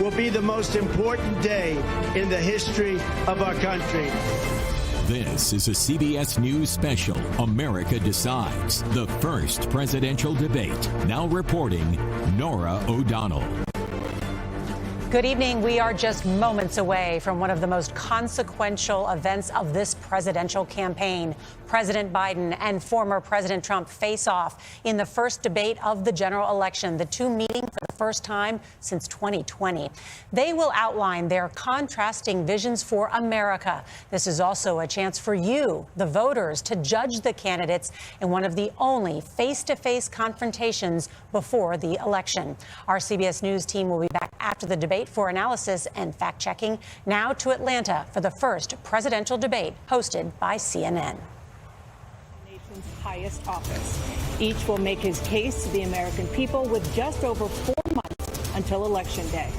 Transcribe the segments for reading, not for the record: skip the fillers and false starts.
Will be the most important day in the history of our country. This is a CBS News special, America Decides, the first presidential debate. Now reporting, Norah O'Donnell. Good evening. We are just moments away from one of the most consequential events of this presidential campaign. President Biden and former President Trump face off in the first debate of the general election, the two meeting for the first time since 2020. They will outline their contrasting visions for America. This is also a chance for you, the voters, to judge the candidates in one of the only face-to-face confrontations before the election. Our CBS News team will be back after the debate for analysis and fact-checking. Now to Atlanta for the first presidential debate hosted by CNN. Nation's highest office. Each will make his case to the American people with just over 4 months until Election Day.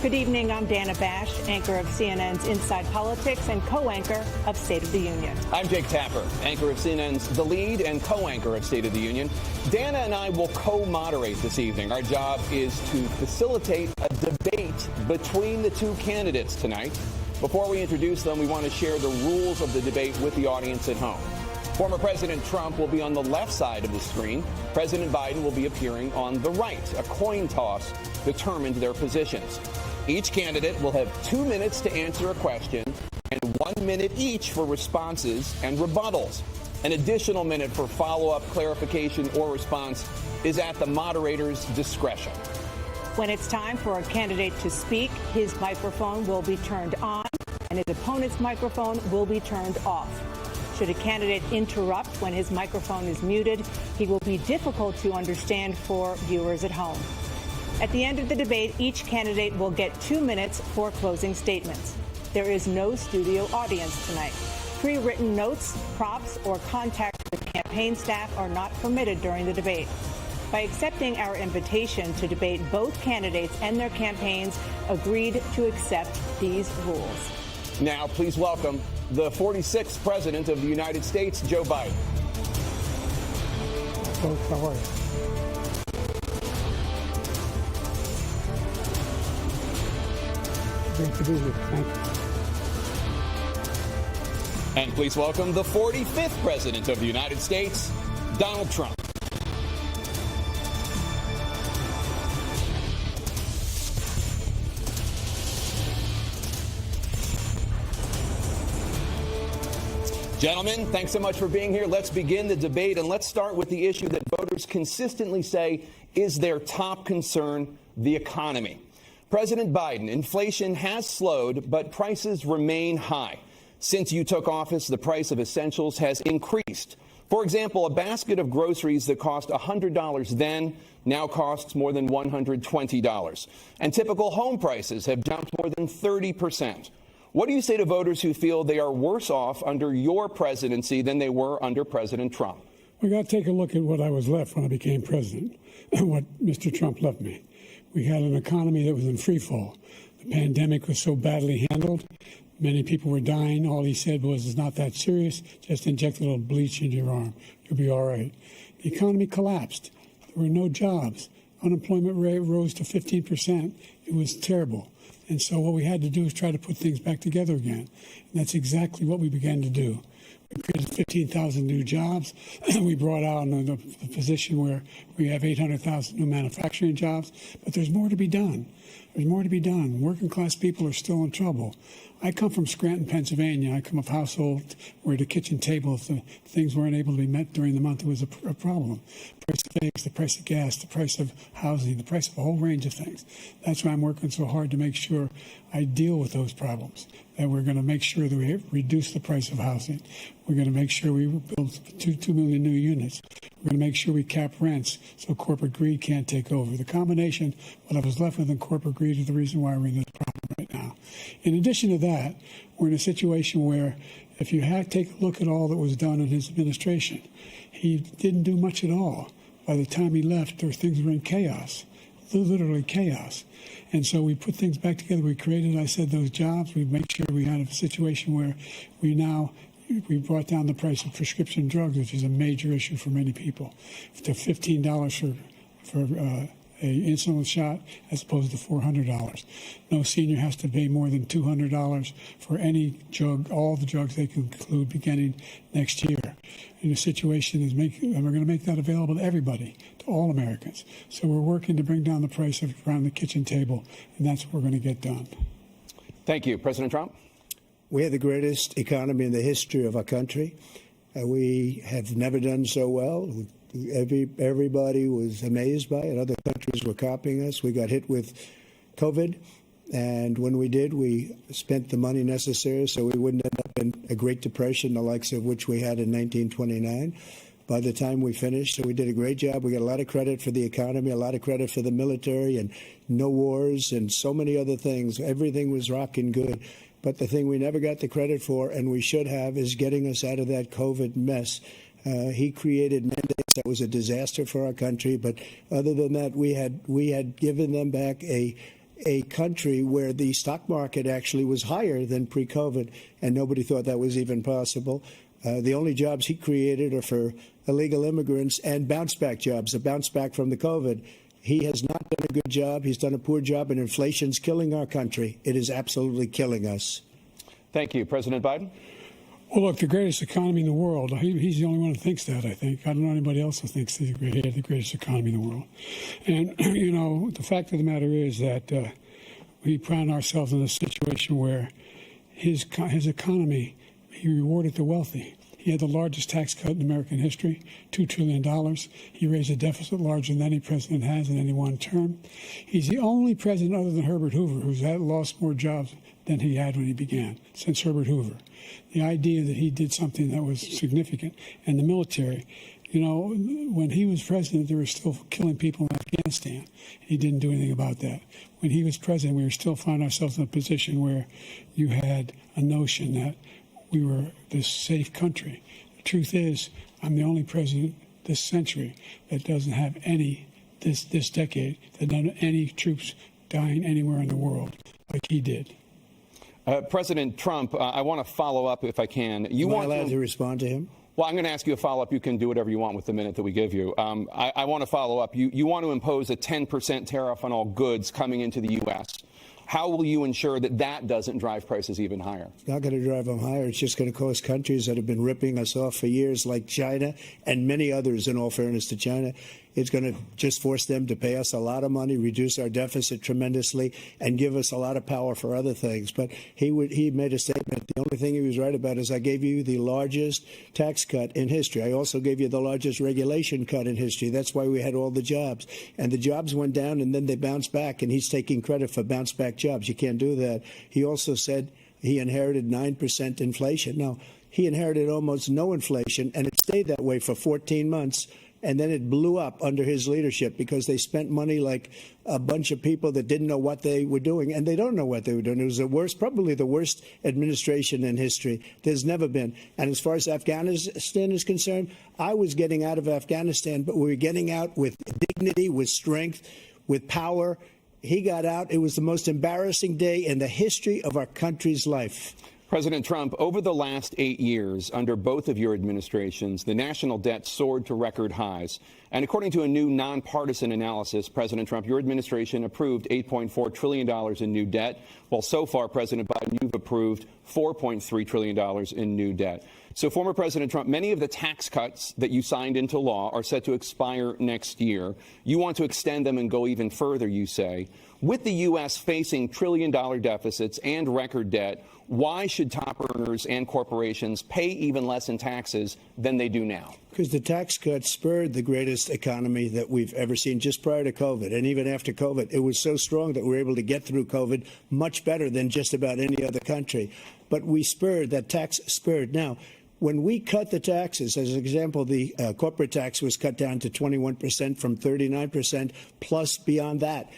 Good evening. I'm Dana Bash, anchor of CNN's Inside Politics and co-anchor of State of the Union. I'm Jake Tapper, anchor of CNN's The Lead and co-anchor of State of the Union. Dana and I will co-moderate this evening. Our job is to facilitate a debate between the two candidates tonight. Before we introduce them, we want to share the rules of the debate with the audience at home. Former President Trump will be on the left side of the screen. President Biden will be appearing on the right. A coin toss determined their positions. Each candidate will have 2 minutes to answer a question and 1 minute each for responses and rebuttals. An additional minute for follow-up, clarification, or response is at the moderator's discretion. When it's time for a candidate to speak, his microphone will be turned on and his opponent's microphone will be turned off. Should a candidate interrupt when his microphone is muted, he will be difficult to understand for viewers at home. At the end of the debate, each candidate will get 2 minutes for closing statements. There is no studio audience tonight. Pre-written notes, props, or contact with campaign staff are not permitted during the debate. By accepting our invitation to debate, both candidates and their campaigns agreed to accept these rules. Now, please welcome the 46th President of the United States, Joe Biden. Folks, how are you? Great to be here. Thank you. And please welcome the 45th President of the United States, Donald Trump. Gentlemen, thanks so much for being here. Let's begin the debate, and let's start with the issue that voters consistently say is their top concern, the economy. President Biden, inflation has slowed, but prices remain high. Since you took office, the price of essentials has increased. For example, a basket of groceries that cost $100 then now costs more than $120. And typical home prices have jumped more than 30%. What do you say to voters who feel they are worse off under your presidency than they were under President Trump? We got to take a look at what I was left when I became president and what Mr. Trump left me. We had an economy that was in free fall. The pandemic was so badly handled. Many people were dying. All he said was, it's not that serious. Just inject a little bleach into your arm. You'll be all right. The economy collapsed. There were no jobs. Unemployment rate rose to 15%. It was terrible. And so what we had to do is try to put things back together again. And that's exactly what we began to do. We created 15,000 new jobs. We brought out the position where we have 800,000 new manufacturing jobs. But there's more to be done. There's more to be done. Working class people are still in trouble. I come from Scranton, Pennsylvania. I come of a household where the kitchen table, if the things weren't able to be met during the month, it was a problem. The price of eggs, the price of gas, the price of housing, the price of a whole range of things. That's why I'm working so hard to make sure I deal with those problems. That we're going to make sure that we reduce the price of housing. We're going to make sure we build 2 million new units. We're going to make sure we cap rents so corporate greed can't take over. The combination, what I was left with in corporate greed, is the reason why we're in this problem right now. In addition to that, we're in a situation where if you take a look at all that was done in his administration, he didn't do much at all. By the time he left, things were in chaos, literally chaos. And so we put things back together. We created, I said, those jobs. We make sure we had a situation where we brought down the price of prescription drugs, which is a major issue for many people, to $15 for insulin shot as opposed to $400. No senior has to pay more than $200 for any drug, all the drugs they can include beginning next year. And the situation is and we're going to make that available to everybody, to all Americans. So we're working to bring down the price around the kitchen table, and that's what we're going to get done. Thank you. President Trump? We have the greatest economy in the history of our country. We have never done so well. Everybody was amazed by it. Other countries were copying us. We got hit with COVID, and when we did, we spent the money necessary so we wouldn't end up in a Great Depression, the likes of which we had in 1929. By the time we finished, so we did a great job. We got a lot of credit for the economy, a lot of credit for the military, and no wars, and so many other things. Everything was rocking good. But the thing we never got the credit for, and we should have, is getting us out of that COVID mess. He created mandates that was a disaster for our country. But other than that, we had given them back a country where the stock market actually was higher than pre-COVID, and nobody thought that was even possible. The only jobs he created are for illegal immigrants and bounce-back jobs, a bounce-back from the COVID. He has not done a good job. He's done a poor job, and inflation's killing our country. It is absolutely killing us. Thank you. President Biden? Well, look, the greatest economy in the world, he's the only one who thinks that, I think. I don't know anybody else who thinks he had the greatest economy in the world. And, you know, the fact of the matter is that we found ourselves in a situation where his economy, he rewarded the wealthy. He had the largest tax cut in American history, $2 trillion. He raised a deficit larger than any president has in any one term. He's the only president other than Herbert Hoover who's lost more jobs than he had when he began, since Herbert Hoover. The idea that he did something that was significant. And the military, you know, when he was president, they were still killing people in Afghanistan. He didn't do anything about that. When he was president, we were still finding ourselves in a position where you had a notion that we were this safe country. The truth is, I'm the only president this century that doesn't have this decade, that doesn't have any troops dying anywhere in the world like he did. President Trump, I want to follow up if I can. Am I allowed to respond to him? Well, I'm going to ask you a follow-up. You can do whatever you want with the minute that we give you. I want to follow up. You want to impose a 10% tariff on all goods coming into the U.S. How will you ensure that that doesn't drive prices even higher? It's not going to drive them higher. It's just going to cause countries that have been ripping us off for years, like China and many others, in all fairness to China. It's going to just force them to pay us a lot of money, reduce our deficit tremendously, and give us a lot of power for other things. But he made a statement. The only thing he was right about is I gave you the largest tax cut in history. I also gave you the largest regulation cut in history. That's why we had all the jobs. And the jobs went down, and then they bounced back, and he's taking credit for bounce-back jobs. You can't do that. He also said he inherited 9% inflation. Now, he inherited almost no inflation, and it stayed that way for 14 months. And then it blew up under his leadership because they spent money like a bunch of people that didn't know what they were doing. And they don't know what they were doing. It was probably the worst administration in history. There's never been. And as far as Afghanistan is concerned, I was getting out of Afghanistan, but we were getting out with dignity, with strength, with power. He got out. It was the most embarrassing day in the history of our country's life. President Trump, over the last 8 years, under both of your administrations, the national debt soared to record highs. And according to a new nonpartisan analysis, President Trump, your administration approved $8.4 trillion in new debt, while so far, President Biden, you've approved $4.3 trillion in new debt. So, former President Trump, many of the tax cuts that you signed into law are set to expire next year. You want to extend them and go even further, you say. With the U.S. facing trillion-dollar deficits and record debt, why should top earners and corporations pay even less in taxes than they do now? Because the tax cuts spurred the greatest economy that we've ever seen just prior to COVID. And even after COVID, it was so strong that we were able to get through COVID much better than just about any other country. But we spurred, that tax spurred. Now, when we cut the taxes, as an example, the corporate tax was cut down to 21% from 39%, plus beyond that.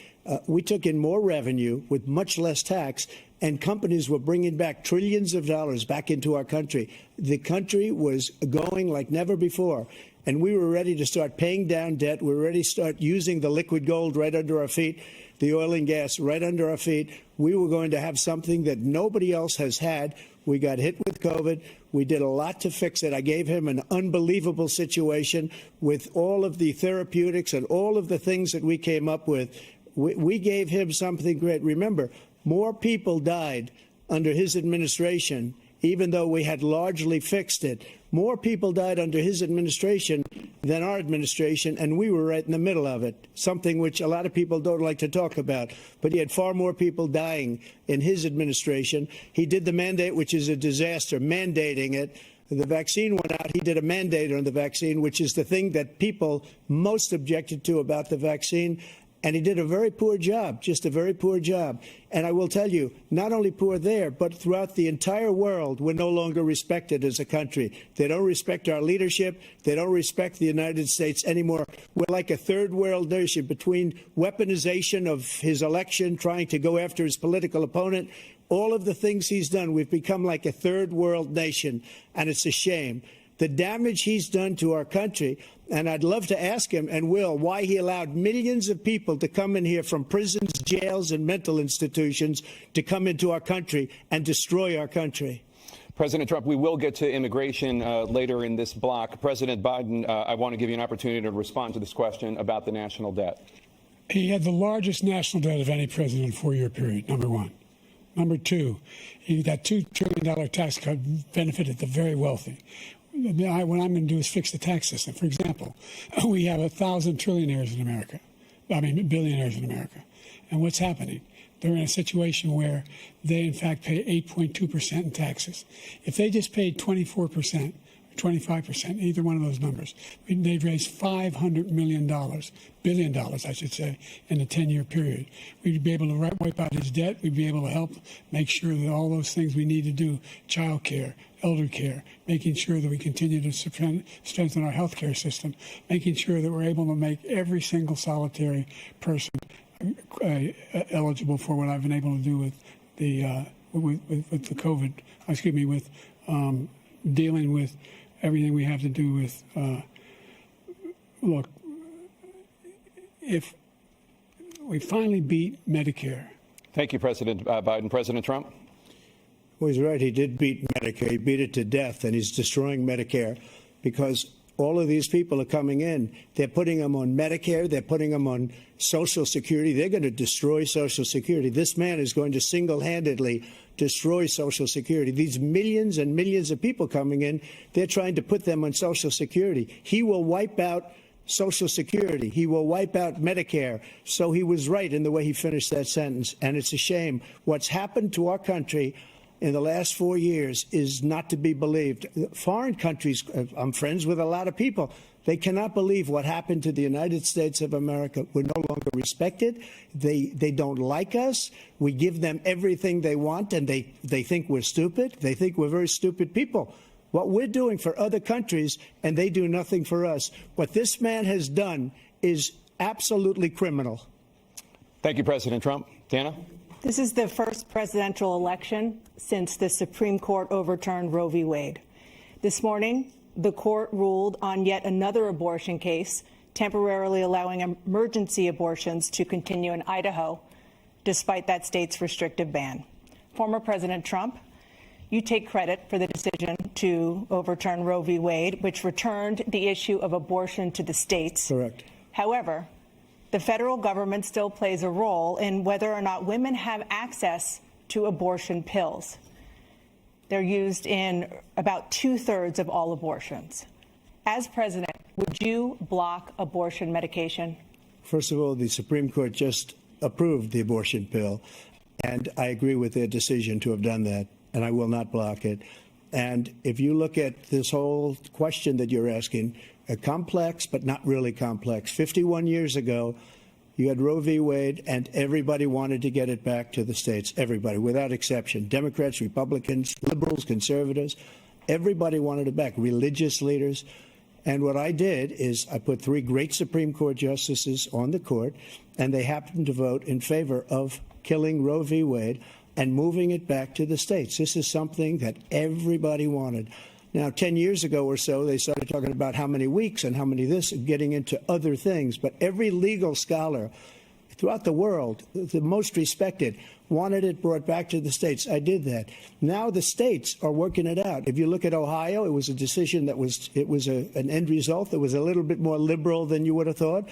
We took in more revenue with much less tax, and companies were bringing back trillions of dollars back into our country. The country was going like never before, and we were ready to start paying down debt. We were ready to start using the liquid gold right under our feet. the oil and gas right under our feet. We were going to have something that nobody else has had. We got hit with COVID. We did a lot to fix it. I gave him an unbelievable situation with all of the therapeutics and all of the things that we came up with. We gave him something great. Remember, more people died under his administration, even though we had largely fixed it. More people died under his administration than our administration, and we were right in the middle of it, something which a lot of people don't like to talk about. But he had far more people dying in his administration. He did the mandate, which is a disaster, mandating it. The vaccine went out. He did a mandate on the vaccine, which is the thing that people most objected to about the vaccine. And he did a very poor job, just a very poor job. And I will tell you, not only poor there, but throughout the entire world, we're no longer respected as a country. They don't respect our leadership. They don't respect the United States anymore. We're like a third world nation between weaponization of his election, trying to go after his political opponent, all of the things he's done. We've become like a third world nation, and it's a shame. The damage he's done to our country, and I'd love to ask him, and will, why he allowed millions of people to come in here from prisons, jails, and mental institutions to come into our country and destroy our country. President Trump, we will get to immigration later in this block. President Biden, I want to give you an opportunity to respond to this question about the national debt. He had the largest national debt of any president in a 4-year period, number one. Number two, that $2 trillion tax cut benefited the very wealthy. What I'm going to do is fix the tax system. For example, we have 1,000 trillionaires in America. Billionaires in America. And what's happening? They're in a situation where they, in fact, pay 8.2% in taxes. If they just paid 24%, 25%, either one of those numbers, they've raised $500 billion, I should say, in a 10-year period. We'd be able to wipe out his debt. We'd be able to help make sure that all those things we need to do, child care, elder care, making sure that we continue to strengthen our health care system, making sure that we're able to make every single solitary person eligible for what I've been able to do with the with the COVID, with dealing with everything we have to do with, look, if we finally beat Medicare. Thank you, President Biden. President Trump? Well, he's right. He did beat Medicare. He beat it to death, and he's destroying Medicare because all of these people are coming in. They're putting them on Medicare. They're putting them on Social Security. They're going to destroy Social Security. This man is going to single-handedly destroy Social Security. These millions and millions of people coming in, they're trying to put them on Social Security. He will wipe out Social Security. He will wipe out Medicare. So he was right in the way he finished that sentence. And it's a shame. What's happened to our country in the last 4 years is not to be believed. Foreign countries, I'm friends with a lot of people. They cannot believe what happened to the United States of America. We're no longer respected. They don't like us. We give them everything they want, and they think we're stupid. They think we're very stupid people. What we're doing for other countries, and they do nothing for us. What this man has done is absolutely criminal. Thank you, President Trump. Dana? This is the first presidential election since the Supreme Court overturned Roe v. Wade. This morning, the court ruled on yet another abortion case, temporarily allowing emergency abortions to continue in Idaho, despite that state's restrictive ban. Former President Trump, you take credit for the decision to overturn Roe v. Wade, which returned the issue of abortion to the states. Correct. However, the federal government still plays a role in whether or not women have access to abortion pills. They're used in about 2/3 of all abortions. As president, would you block abortion medication? First of all, the Supreme Court just approved the abortion pill, and I agree with their decision to have done that, and I will not block it. And if you look at this whole question that you're asking, complex but not really complex. 51 years ago, you had Roe v. Wade, and everybody wanted to get it back to the states. Everybody, without exception. Democrats, Republicans, liberals, conservatives. Everybody wanted it back. Religious leaders. And what I did is I put 3 great Supreme Court justices on the court, and they happened to vote in favor of killing Roe v. Wade and moving it back to the states. This is something that everybody wanted. Now, 10 years ago or so, they started talking about how many weeks and how many this, and getting into other things. But every legal scholar throughout the world, the most respected, wanted it brought back to the states. I did that. Now the states are working it out. If you look at Ohio, it was a decision that was an end result that was a little bit more liberal than you would have thought.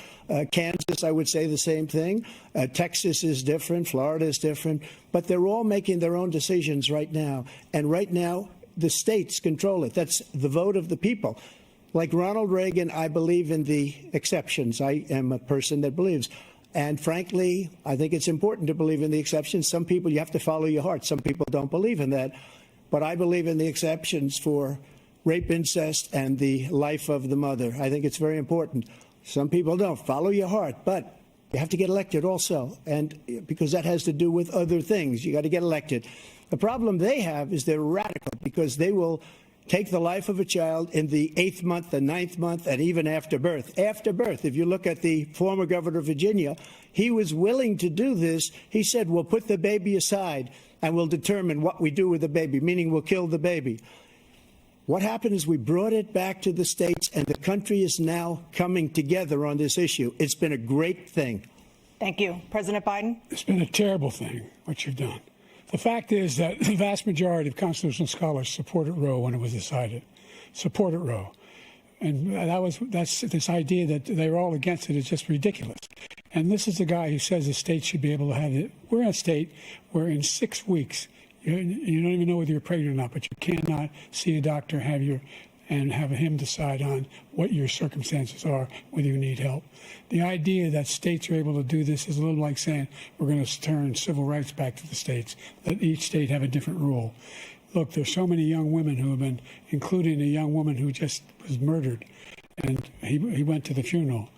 Kansas, I would say the same thing. Texas is different. Florida is different. But they're all making their own decisions right now. And right now, the states control it. That's the vote of the people. Like Ronald Reagan, I believe in the exceptions. I am a person that believes. And frankly, I think it's important to believe in the exceptions. Some people, you have to follow your heart. Some people don't believe in that. But I believe in the exceptions for rape, incest, and the life of the mother. I think it's very important. Some people don't. Follow your heart. But you have to get elected also. And because that has to do with other things. You got to get elected. The problem they have is they're radical because they will take the life of a child in the 8th month, the 9th month, and even after birth. After birth, if you look at the former governor of Virginia, he was willing to do this. He said, we'll put the baby aside and we'll determine what we do with the baby, meaning we'll kill the baby. What happened is we brought it back to the states, and the country is now coming together on this issue. It's been a great thing. Thank you. President Biden? It's been a terrible thing, what you've done. The fact is that the vast majority of constitutional scholars supported Roe when it was decided, supported Roe. And that's this idea that they're all against it is just ridiculous. And this is the guy who says the state should be able to have it. We're in a state where in 6 weeks, you don't even know whether you're pregnant or not, but you cannot see a doctor, and have him decide on what your circumstances are, whether you need help. The idea that states are able to do this is a little like saying we're going to turn civil rights back to the states, that each state have a different rule. Look, there's so many young women who have been, including a young woman who just was murdered, and he went to the funeral.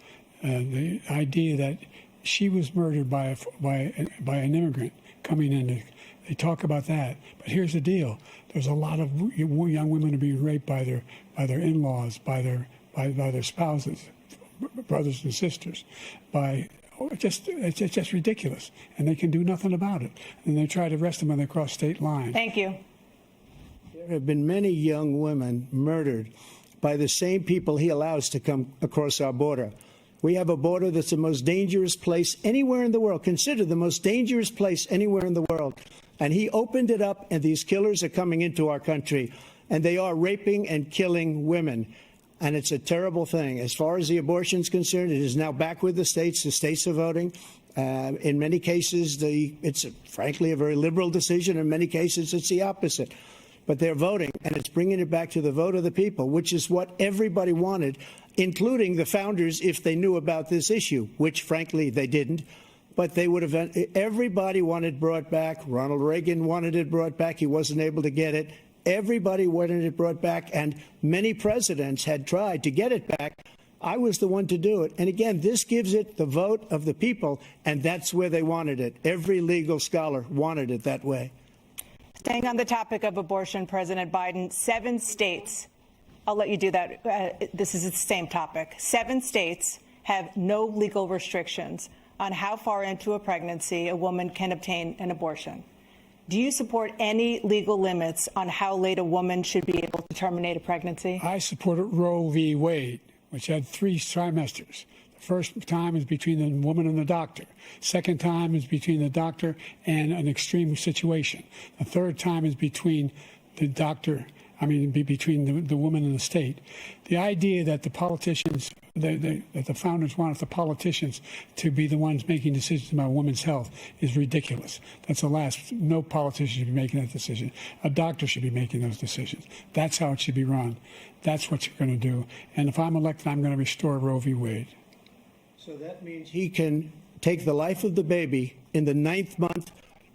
The idea that she was murdered by an immigrant coming in, they talk about that. But here's the deal. There's a lot of young women who are being raped by their in-laws, by their spouses, brothers and sisters, it's just ridiculous. And they can do nothing about it. And they try to arrest them when they cross state lines. Thank you. There have been many young women murdered by the same people he allows to come across our border. We have a border that's the most dangerous place anywhere in the world, considered the most dangerous place anywhere in the world. And he opened it up, and these killers are coming into our country, and they are raping and killing women. And it's a terrible thing. As far as the abortion is concerned, it is now back with the states. The states are voting. In many cases, it's frankly a very liberal decision. In many cases, it's the opposite. But they're voting, and it's bringing it back to the vote of the people, which is what everybody wanted, including the founders, if they knew about this issue, which, frankly, they didn't. But they would have. Everybody wanted it brought back. Ronald Reagan wanted it brought back. He wasn't able to get it. Everybody wanted it brought back, and many presidents had tried to get it back. I was the one to do it. And again, this gives it the vote of the people, and that's where they wanted it. Every legal scholar wanted it that way. Staying on the topic of abortion, President Biden, 7 states, I'll let you do that. This is the same topic. 7 states have no legal restrictions on how far into a pregnancy a woman can obtain an abortion. Do you support any legal limits on how late a woman should be able to terminate a pregnancy? I supported Roe v. Wade, which had 3 trimesters. The first time is between the woman and the doctor. Second time is between the doctor and an extreme situation. The third time is between the doctor, between the woman and the state. The idea that the politicians, that the founders wanted the politicians to be the ones making decisions about women's health is ridiculous. That's the last. No politician should be making that decision. A doctor should be making those decisions. That's how it should be run. That's what you're going to do. And if I'm elected, I'm going to restore Roe v. Wade. So that means he can take the life of the baby in the 9th month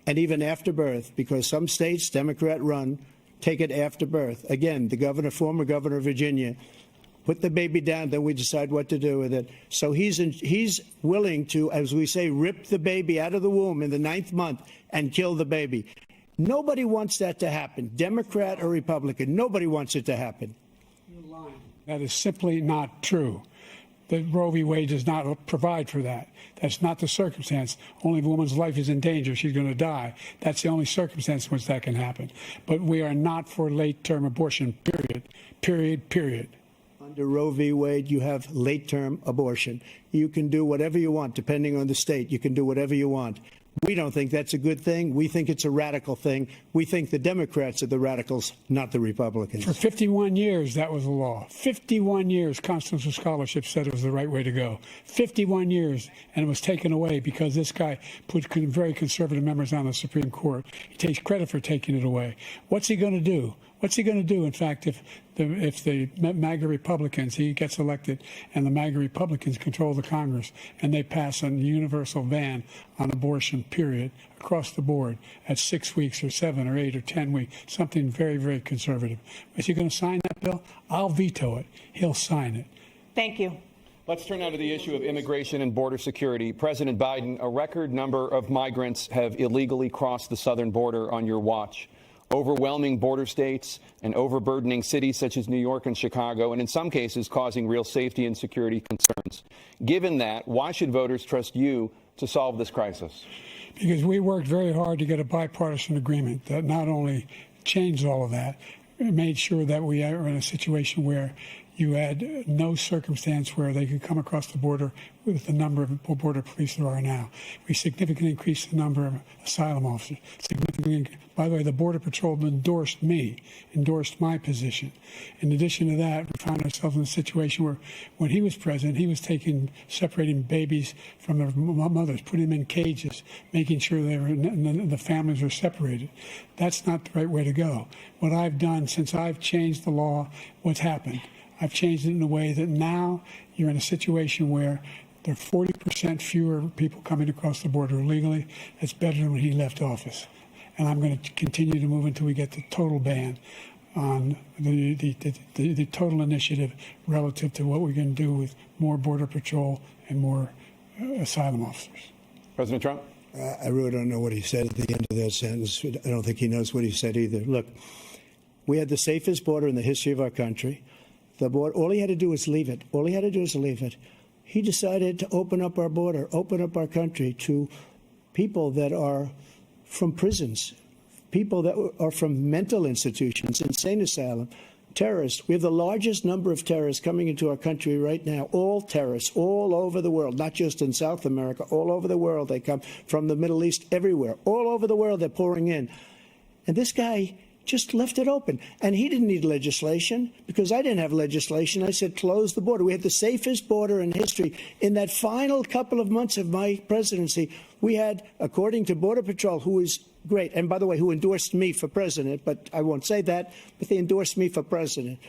and even after birth, because some states, Democrat run, take it after birth. Again, the former governor of Virginia, put the baby down, then we decide what to do with it. So he's willing to, as we say, rip the baby out of the womb in the 9th month and kill the baby. Nobody wants that to happen, Democrat or Republican. Nobody wants it to happen. You're lying. That is simply not true. The Roe v. Wade does not provide for that. That's not the circumstance. Only if a woman's life is in danger, she's going to die. That's the only circumstance in which that can happen. But we are not for late-term abortion, period. Period, period. Under Roe v. Wade, you have late-term abortion. You can do whatever you want, depending on the state. You can do whatever you want. We don't think that's a good thing. We think it's a radical thing. We think the Democrats are the radicals, not the Republicans. For 51 years, that was the law. 51 years, constitutional scholarship said it was the right way to go. 51 years, and it was taken away because this guy put very conservative members on the Supreme Court. He takes credit for taking it away. What's he going to do? What's he going to do, in fact, if the MAGA Republicans, he gets elected, and the MAGA Republicans control the Congress, and they pass a universal ban on abortion, period, across the board at 6 weeks or 7 or 8 or 10 weeks, something very, very conservative. Is he going to sign that bill? I'll veto it. He'll sign it. Thank you. Let's turn now to the issue of immigration and border security. President Biden, a record number of migrants have illegally crossed the southern border on your watch. Overwhelming border states and overburdening cities such as New York and Chicago, and in some cases causing real safety and security concerns. Given that, why should voters trust you to solve this crisis? Because we worked very hard to get a bipartisan agreement that not only changed all of that, it made sure that we are in a situation where you had no circumstance where they could come across the border with the number of border police there are now. We significantly increased the number of asylum officers. By the way, the Border Patrol endorsed my position. In addition to that, we found ourselves in a situation where when he was president, he was separating babies from their mothers, putting them in cages, making sure the families were separated. That's not the right way to go. What I've done since I've changed the law, what's happened? I've changed it in a way that now you're in a situation where there are 40% fewer people coming across the border illegally. That's better than when he left office. And I'm going to continue to move until we get the total ban on the total initiative relative to what we're going to do with more Border Patrol and more asylum officers. President Trump? I really don't know what he said at the end of that sentence. I don't think he knows what he said either. Look, we had the safest border in the history of our country. The border, all he had to do was leave it. All he had to do was leave it. He decided to open up our border, open up our country to people that are from prisons, people that are from mental institutions, insane asylum, terrorists. We have the largest number of terrorists coming into our country right now, all terrorists, all over the world, not just in South America, all over the world. They come from the Middle East, everywhere. All over the world, they're pouring in. And this guy just left it open. And he didn't need legislation because I didn't have legislation. I said, close the border. We had the safest border in history. In that final couple of months of my presidency, we had, according to Border Patrol, who is great, and by the way, who endorsed me for president, but I won't say that, but they endorsed me for president.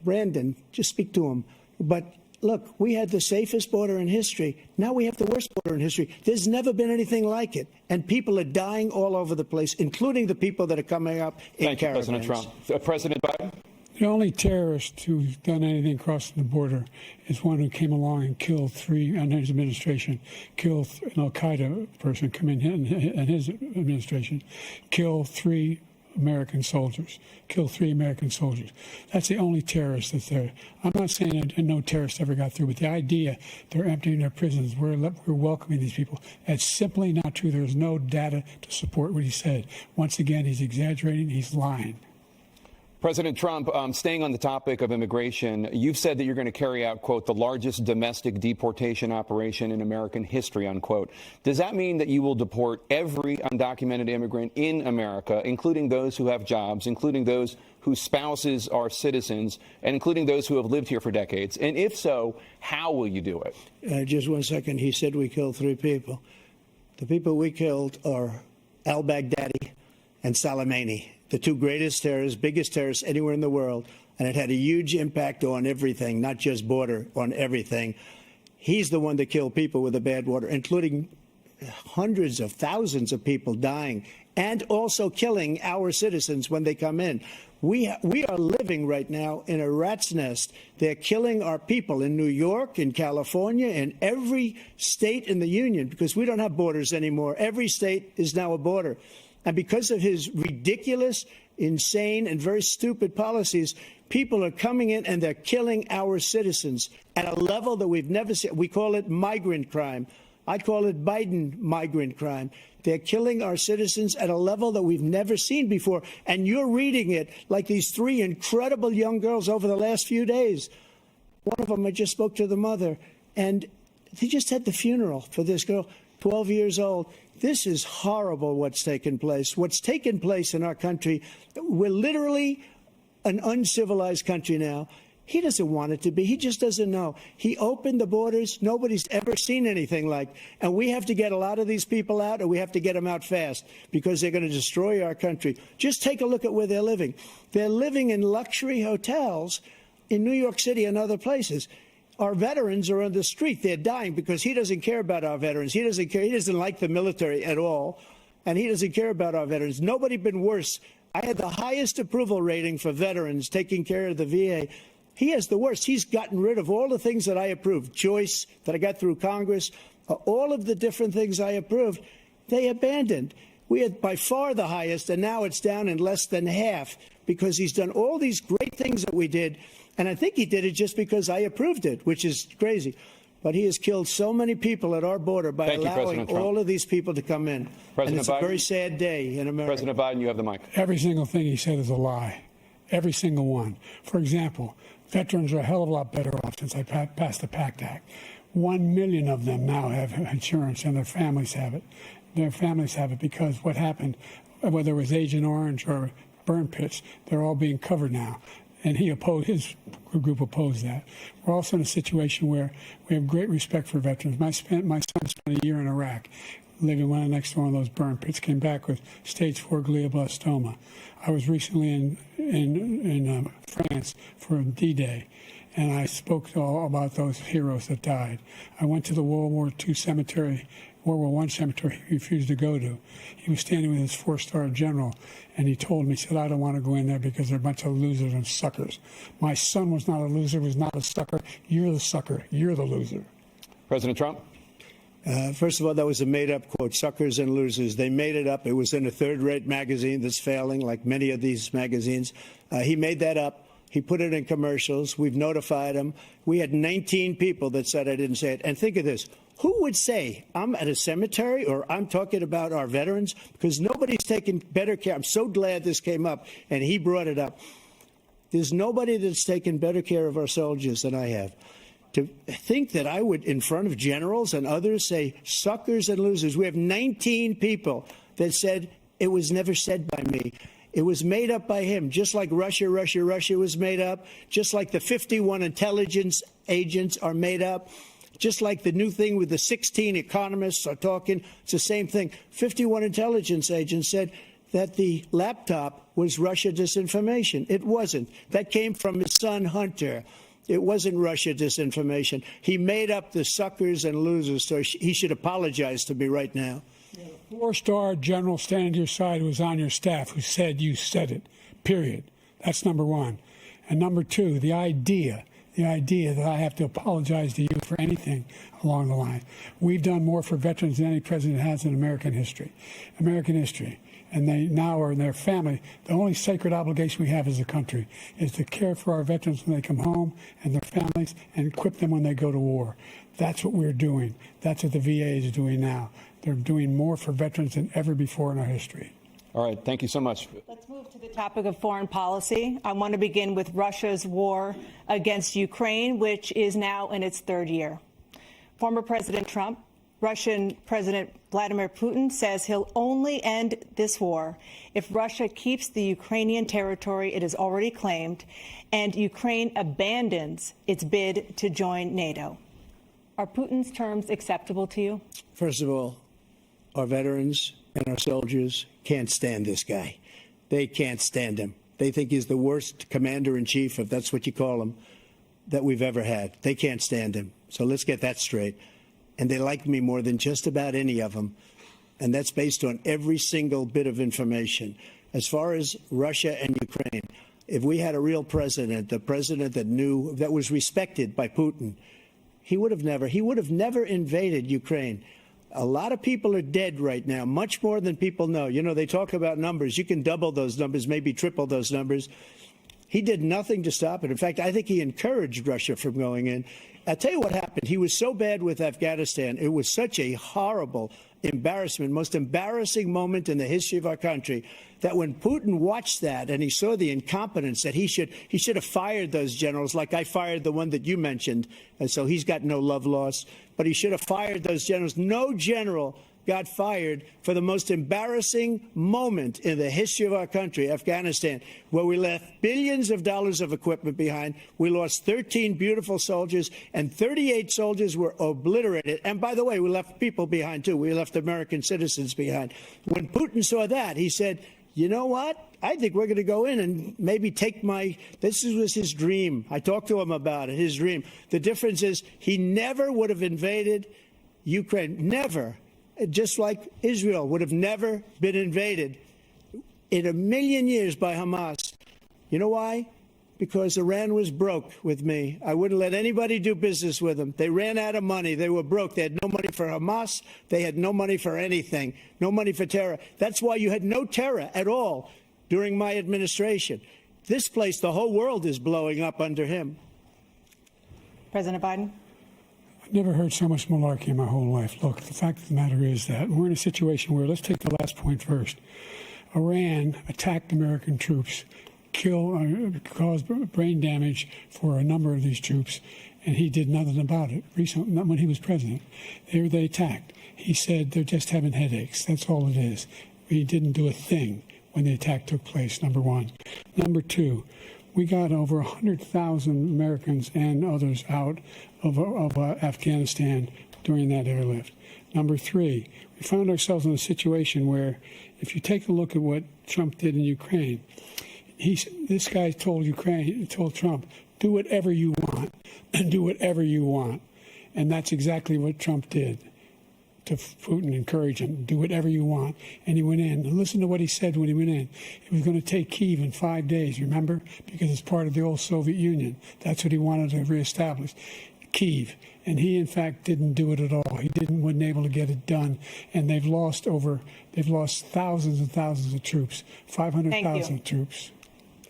Brandon, just speak to him. But look, we had the safest border in history. Now we have the worst border in history. There's never been anything like it. And people are dying all over the place, including the people that are coming up in caravans. Thank you, President Trump. President Biden? The only terrorist who's done anything crossing the border is one who came along and killed three, under his administration, killed an al-Qaeda person come in his administration, killed three American soldiers. That's the only terrorist that's there. I'm not saying that no terrorist ever got through, but the idea they're emptying their prisons, we're welcoming these people, that's simply not true. There's no data to support what he said. Once again, he's exaggerating, he's lying. President Trump, staying on the topic of immigration, you've said that you're going to carry out, quote, the largest domestic deportation operation in American history, unquote. Does that mean that you will deport every undocumented immigrant in America, including those who have jobs, including those whose spouses are citizens, and including those who have lived here for decades? And if so, how will you do it? Just 1 second. He said we killed three people. The people we killed are al-Baghdadi and Soleimani, the two greatest terrorists, biggest terrorists anywhere in the world. And it had a huge impact on everything, not just border, on everything. He's the one that killed people with the bad water, including hundreds of thousands of people dying and also killing our citizens when they come in. We are living right now in a rat's nest. They're killing our people in New York, in California, in every state in the union, because we don't have borders anymore. Every state is now a border. And because of his ridiculous, insane, and very stupid policies, people are coming in and they're killing our citizens at a level that we've never seen. We call it migrant crime. I call it Biden migrant crime. They're killing our citizens at a level that we've never seen before. And you're reading it like these three incredible young girls over the last few days. One of them, I just spoke to the mother, and they just had the funeral for this girl, 12 years old. This is horrible what's taken place. What's taken place in our country, we're literally an uncivilized country now. He doesn't want it to be. He just doesn't know. He opened the borders. Nobody's ever seen anything like. And we have to get a lot of these people out, and we have to get them out fast because they're going to destroy our country. Just take a look at where they're living. They're living in luxury hotels in New York City and other places. Our veterans are on the street. They're dying because he doesn't care about our veterans. He doesn't care. He doesn't like the military at all, and he doesn't care about our veterans. Nobody been worse. I had the highest approval rating for veterans taking care of the VA. He has the worst. He's gotten rid of all the things that I approved, choice that I got through Congress, all of the different things I approved, they abandoned. We had by far the highest, and now it's down in less than half because he's done all these great things that we did. And I think he did it just because I approved it, which is crazy. But he has killed so many people at our border by allowing all of these people to come in. And it's a very sad day in America. President Biden, you have the mic. Every single thing he said is a lie. Every single one. For example, veterans are a hell of a lot better off since I passed the PACT Act. 1 million of them now have insurance, and their families have it. Their families have it because what happened, whether it was Agent Orange or burn pits, they're all being covered now. And his group opposed that. We're also in a situation where we have great respect for veterans. My son spent a year in Iraq, living right next to one of those burn pits, came back with stage 4 glioblastoma. I was recently in France for D-Day, and I spoke all about those heroes that died. I went to the World War I cemetery he refused to go to. He was standing with his 4-star general, and he told me, he said, I don't want to go in there because they're a bunch of losers and suckers. My son was not a loser, was not a sucker. You're the sucker. You're the loser. President Trump? First of all, that was a made-up quote, suckers and losers. They made it up. It was in a third-rate magazine that's failing, like many of these magazines. He made that up. He put it in commercials. We've notified him. We had 19 people that said I didn't say it. And think of this. Who would say I'm at a cemetery or I'm talking about our veterans? Because nobody's taken better care. I'm so glad this came up, and he brought it up. There's nobody that's taken better care of our soldiers than I have. To think that I would, in front of generals and others, say suckers and losers. We have 19 people that said it was never said by me. It was made up by him, just like Russia was made up, just like the 51 intelligence agents are made up, just like the new thing with the 16 economists are talking. It's the same thing. 51 intelligence agents said that the laptop was Russia disinformation. It wasn't. That came from his son, Hunter. It wasn't Russia disinformation. He made up the suckers and losers, so he should apologize to me right now. 4-star general standing to your side who was on your staff who said you said it, period. That's number one. And number two, the idea that I have to apologize to you for anything along the line. We've done more for veterans than any president has in American history. And they now are in their family. The only sacred obligation we have as a country is to care for our veterans when they come home and their families and equip them when they go to war. That's what we're doing. That's what the VA is doing now. They're doing more for veterans than ever before in our history. All right. Thank you so much. Let's move to the topic of foreign policy. I want to begin with Russia's war against Ukraine, which is now in its third year. Former President Trump, Russian President Vladimir Putin says he'll only end this war if Russia keeps the Ukrainian territory it has already claimed and Ukraine abandons its bid to join NATO. Are Putin's terms acceptable to you? First of all, our veterans and our soldiers can't stand this guy. They can't stand him. They think he's the worst commander-in-chief, if that's what you call him, that we've ever had. They can't stand him. So let's get that straight. And they like me more than just about any of them. And that's based on every single bit of information. As far as Russia and Ukraine, if we had a real president, a president that knew, that was respected by Putin, he would have never invaded Ukraine. A lot of people are dead right now, much more than people know. You know, they talk about numbers. You can double those numbers, maybe triple those numbers. He did nothing to stop it. In fact, I think he encouraged Russia from going in. I'll tell you what happened. He was so bad with Afghanistan. It was such a horrible embarrassment, most embarrassing moment in the history of our country, that when Putin watched that and he saw the incompetence, that he should have fired those generals, like I fired the one that you mentioned, and so he's got no love lost, but he should have fired those generals. No general got fired for the most embarrassing moment in the history of our country, Afghanistan, where we left billions of dollars of equipment behind. We lost 13 beautiful soldiers, and 38 soldiers were obliterated. And by the way, we left people behind, too. We left American citizens behind. When Putin saw that, he said, you know what? I think we're going to go in and maybe take this was his dream. I talked to him about it, his dream. The difference is he never would have invaded Ukraine, never. Just like Israel would have never been invaded in a million years by Hamas. You know why? Because Iran was broke with me. I wouldn't let anybody do business with them. They ran out of money. They were broke. They had no money for Hamas. They had no money for anything, no money for terror. That's why you had no terror at all during my administration. This place, the whole world is blowing up under him. President Biden? Never heard so much malarkey in my whole life. Look, the fact of the matter is that we're in a situation where, let's take the last point first. Iran attacked American troops, caused brain damage for a number of these troops, and he did nothing about it. Recently, not when he was president. They attacked. He said they're just having headaches. That's all it is. He didn't do a thing when the attack took place, number one. Number two, we got over 100,000 Americans and others out of Afghanistan during that airlift. Number three, we found ourselves in a situation where, if you take a look at what Trump did in Ukraine, this guy told Trump, do whatever you want, and do whatever you want. And that's exactly what Trump did to Putin, encourage him, do whatever you want. And he went in. And listen to what he said when he went in. He was going to take Kyiv in 5 days, remember? Because it's part of the old Soviet Union. That's what he wanted to reestablish, Kyiv. And he, in fact, didn't do it at all. He wasn't able to get it done. And they've lost thousands and thousands of troops, 500,000 troops.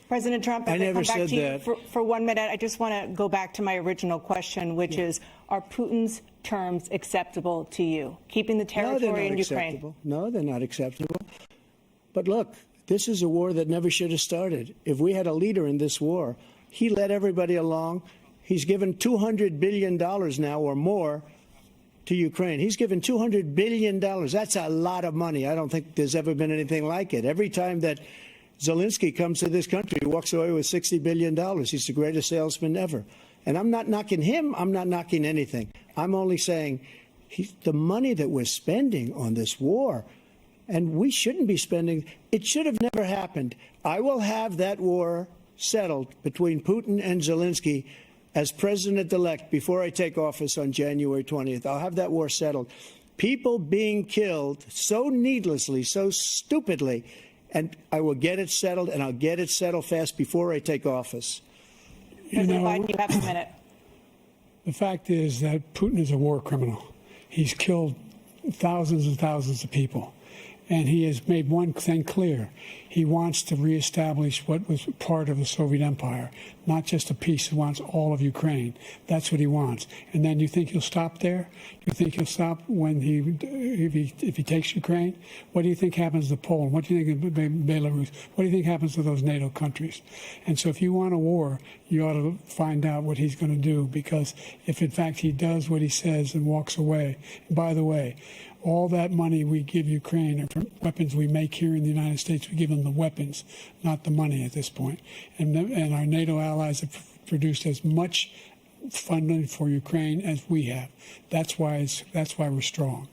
President Trump, I never said that. For 1 minute, I just want to go back to my original question, which is, are Putin's terms acceptable to you? Keeping the territory in Ukraine? No, they're not acceptable. But look, this is a war that never should have started. If we had a leader in this war, he led everybody along. He's given $200 billion now or more to Ukraine. He's given $200 billion. That's a lot of money. I don't think there's ever been anything like it. Every time that Zelensky comes to this country, he walks away with $60 billion. He's the greatest salesman ever. And I'm not knocking him. I'm not knocking anything. I'm only saying the money that we're spending on this war, and we shouldn't be spending, it should have never happened. I will have that war settled between Putin and Zelensky as president-elect before I take office on January 20th. I'll have that war settled. People being killed so needlessly, so stupidly, and I will get it settled, and I'll get it settled fast before I take office. President Biden, you have a minute. The fact is that Putin is a war criminal. He's killed thousands and thousands of people. And he has made one thing clear. He wants to reestablish what was part of the Soviet Empire, not just a piece. He wants all of Ukraine. That's what he wants. And then you think he'll stop there? You think he'll stop when if he takes Ukraine? What do you think happens to Poland? What do you think of Belarus? What do you think happens to those NATO countries? And so if you want a war, you ought to find out what he's going to do, because if in fact he does what he says and walks away, and by the way, all that money we give Ukraine are from weapons we make here in the United States. We give them the weapons, not the money at this point. And our NATO allies have produced as much funding for Ukraine as we have. That's why we're strong.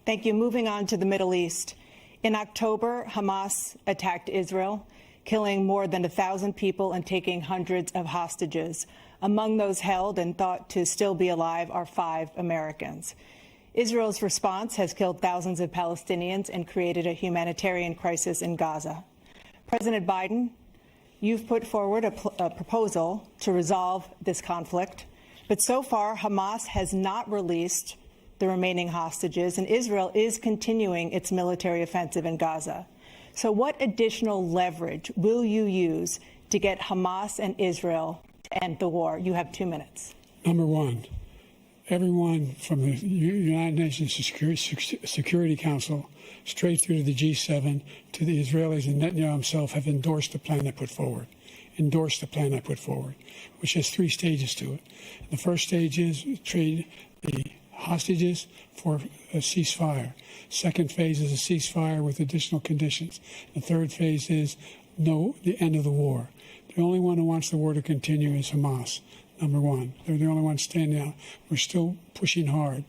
Thank you. Moving on to the Middle East. In October, Hamas attacked Israel, killing more than 1,000 people and taking hundreds of hostages. Among those held and thought to still be alive are 5 Americans. Israel's response has killed thousands of Palestinians and created a humanitarian crisis in Gaza. President Biden, you've put forward a proposal to resolve this conflict, but so far Hamas has not released the remaining hostages, and Israel is continuing its military offensive in Gaza. So what additional leverage will you use to get Hamas and Israel to end the war? You have 2 minutes. Number one, everyone from the United Nations Security Council straight through to the G7 to the Israelis and Netanyahu himself have endorsed the plan I put forward. Which has 3 stages to it. The first stage is trade the hostages for a ceasefire. Second phase is a ceasefire with additional conditions. The third phase is the end of the war. The only one who wants the war to continue is Hamas, number one. They're the only ones standing out. We're still pushing hard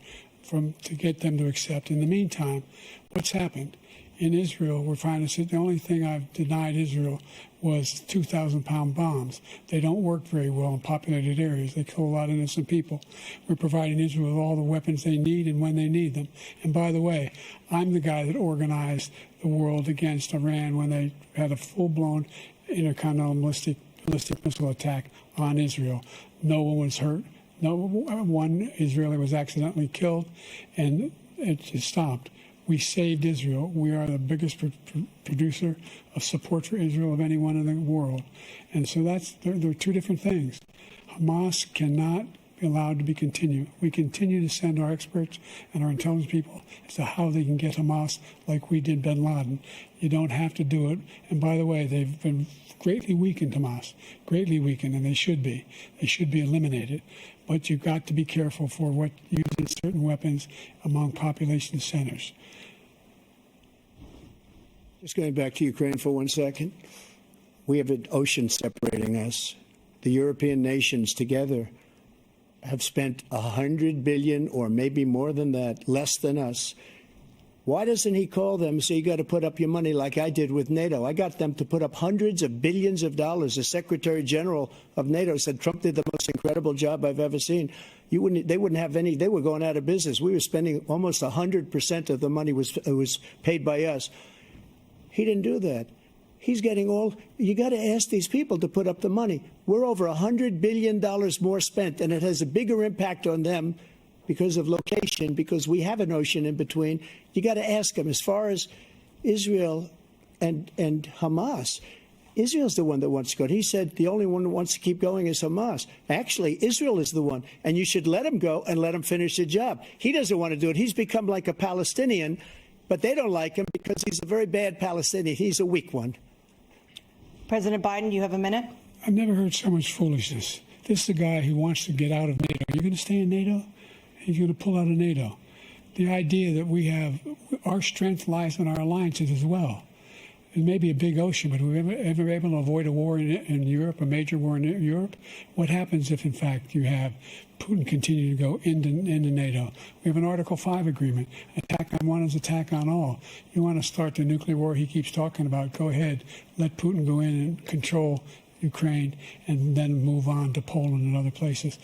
to get them to accept. In the meantime, what's happened? In Israel, we're finding that the only thing I've denied Israel was 2,000-pound bombs. They don't work very well in populated areas. They kill a lot of innocent people. We're providing Israel with all the weapons they need and when they need them. And by the way, I'm the guy that organized the world against Iran when they had a full-blown intercontinental ballistic missile attack on Israel. No one was hurt. No one Israeli was accidentally killed, and it just stopped. We saved Israel. We are the biggest producer of support for Israel of anyone in the world. And so there are 2 different things. Hamas cannot be allowed to be continued. We continue to send our experts and our intelligence people as to how they can get Hamas like we did bin Laden. You don't have to do it. And by the way, they've been greatly weakened, Hamas, greatly weakened, and they should be. They should be eliminated. But you've got to be careful for what using certain weapons among population centers. Just going back to Ukraine for 1 second. We have an ocean separating us. The European nations together have spent $100 billion or maybe more than that, less than us. Why doesn't he call them and say, you got to put up your money like I did with NATO? I got them to put up hundreds of billions of dollars. The Secretary General of NATO said Trump did the most incredible job I've ever seen. They wouldn't have any. They were going out of business. We were spending almost 100% of the money was paid by us. He didn't do that. He's getting all. You got to ask these people to put up the money. We're over $100 billion more spent, and it has a bigger impact on them because of location, because we have an ocean in between. You got to ask them. As far as Israel and Hamas, Israel's the one that wants to go. He said the only one that wants to keep going is Hamas. Actually, Israel is the one, and you should let him go and let him finish the job. He doesn't want to do it. He's become like a Palestinian, but they don't like him because he's a very bad Palestinian. He's a weak one. President Biden, you have a minute. I've never heard so much foolishness. This is the guy who wants to get out of NATO. Are you going to stay in NATO? He's going to pull out of NATO. The idea that we have our strength lies in our alliances as well. It may be a big ocean, but we're ever able to avoid a war in Europe, a major war in Europe? What happens if, in fact, you have Putin continue to go into NATO? We have an Article 5 agreement. Attack on one is attack on all. You want to start the nuclear war he keeps talking about, go ahead. Let Putin go in and control Ukraine and then move on to Poland and other places.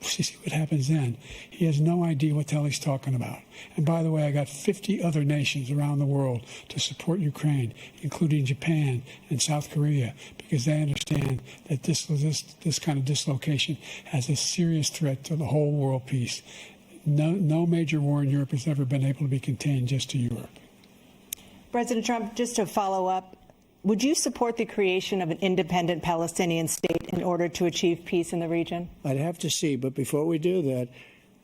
See what happens then. He has no idea what the hell he's talking about. And by the way, I got 50 other nations around the world to support Ukraine, including Japan and South Korea, because they understand that this kind of dislocation has a serious threat to the whole world peace. No major war in Europe has ever been able to be contained just to Europe. President Trump, just to follow up, would you support the creation of an independent Palestinian state in order to achieve peace in the region? I'd have to see. But before we do that,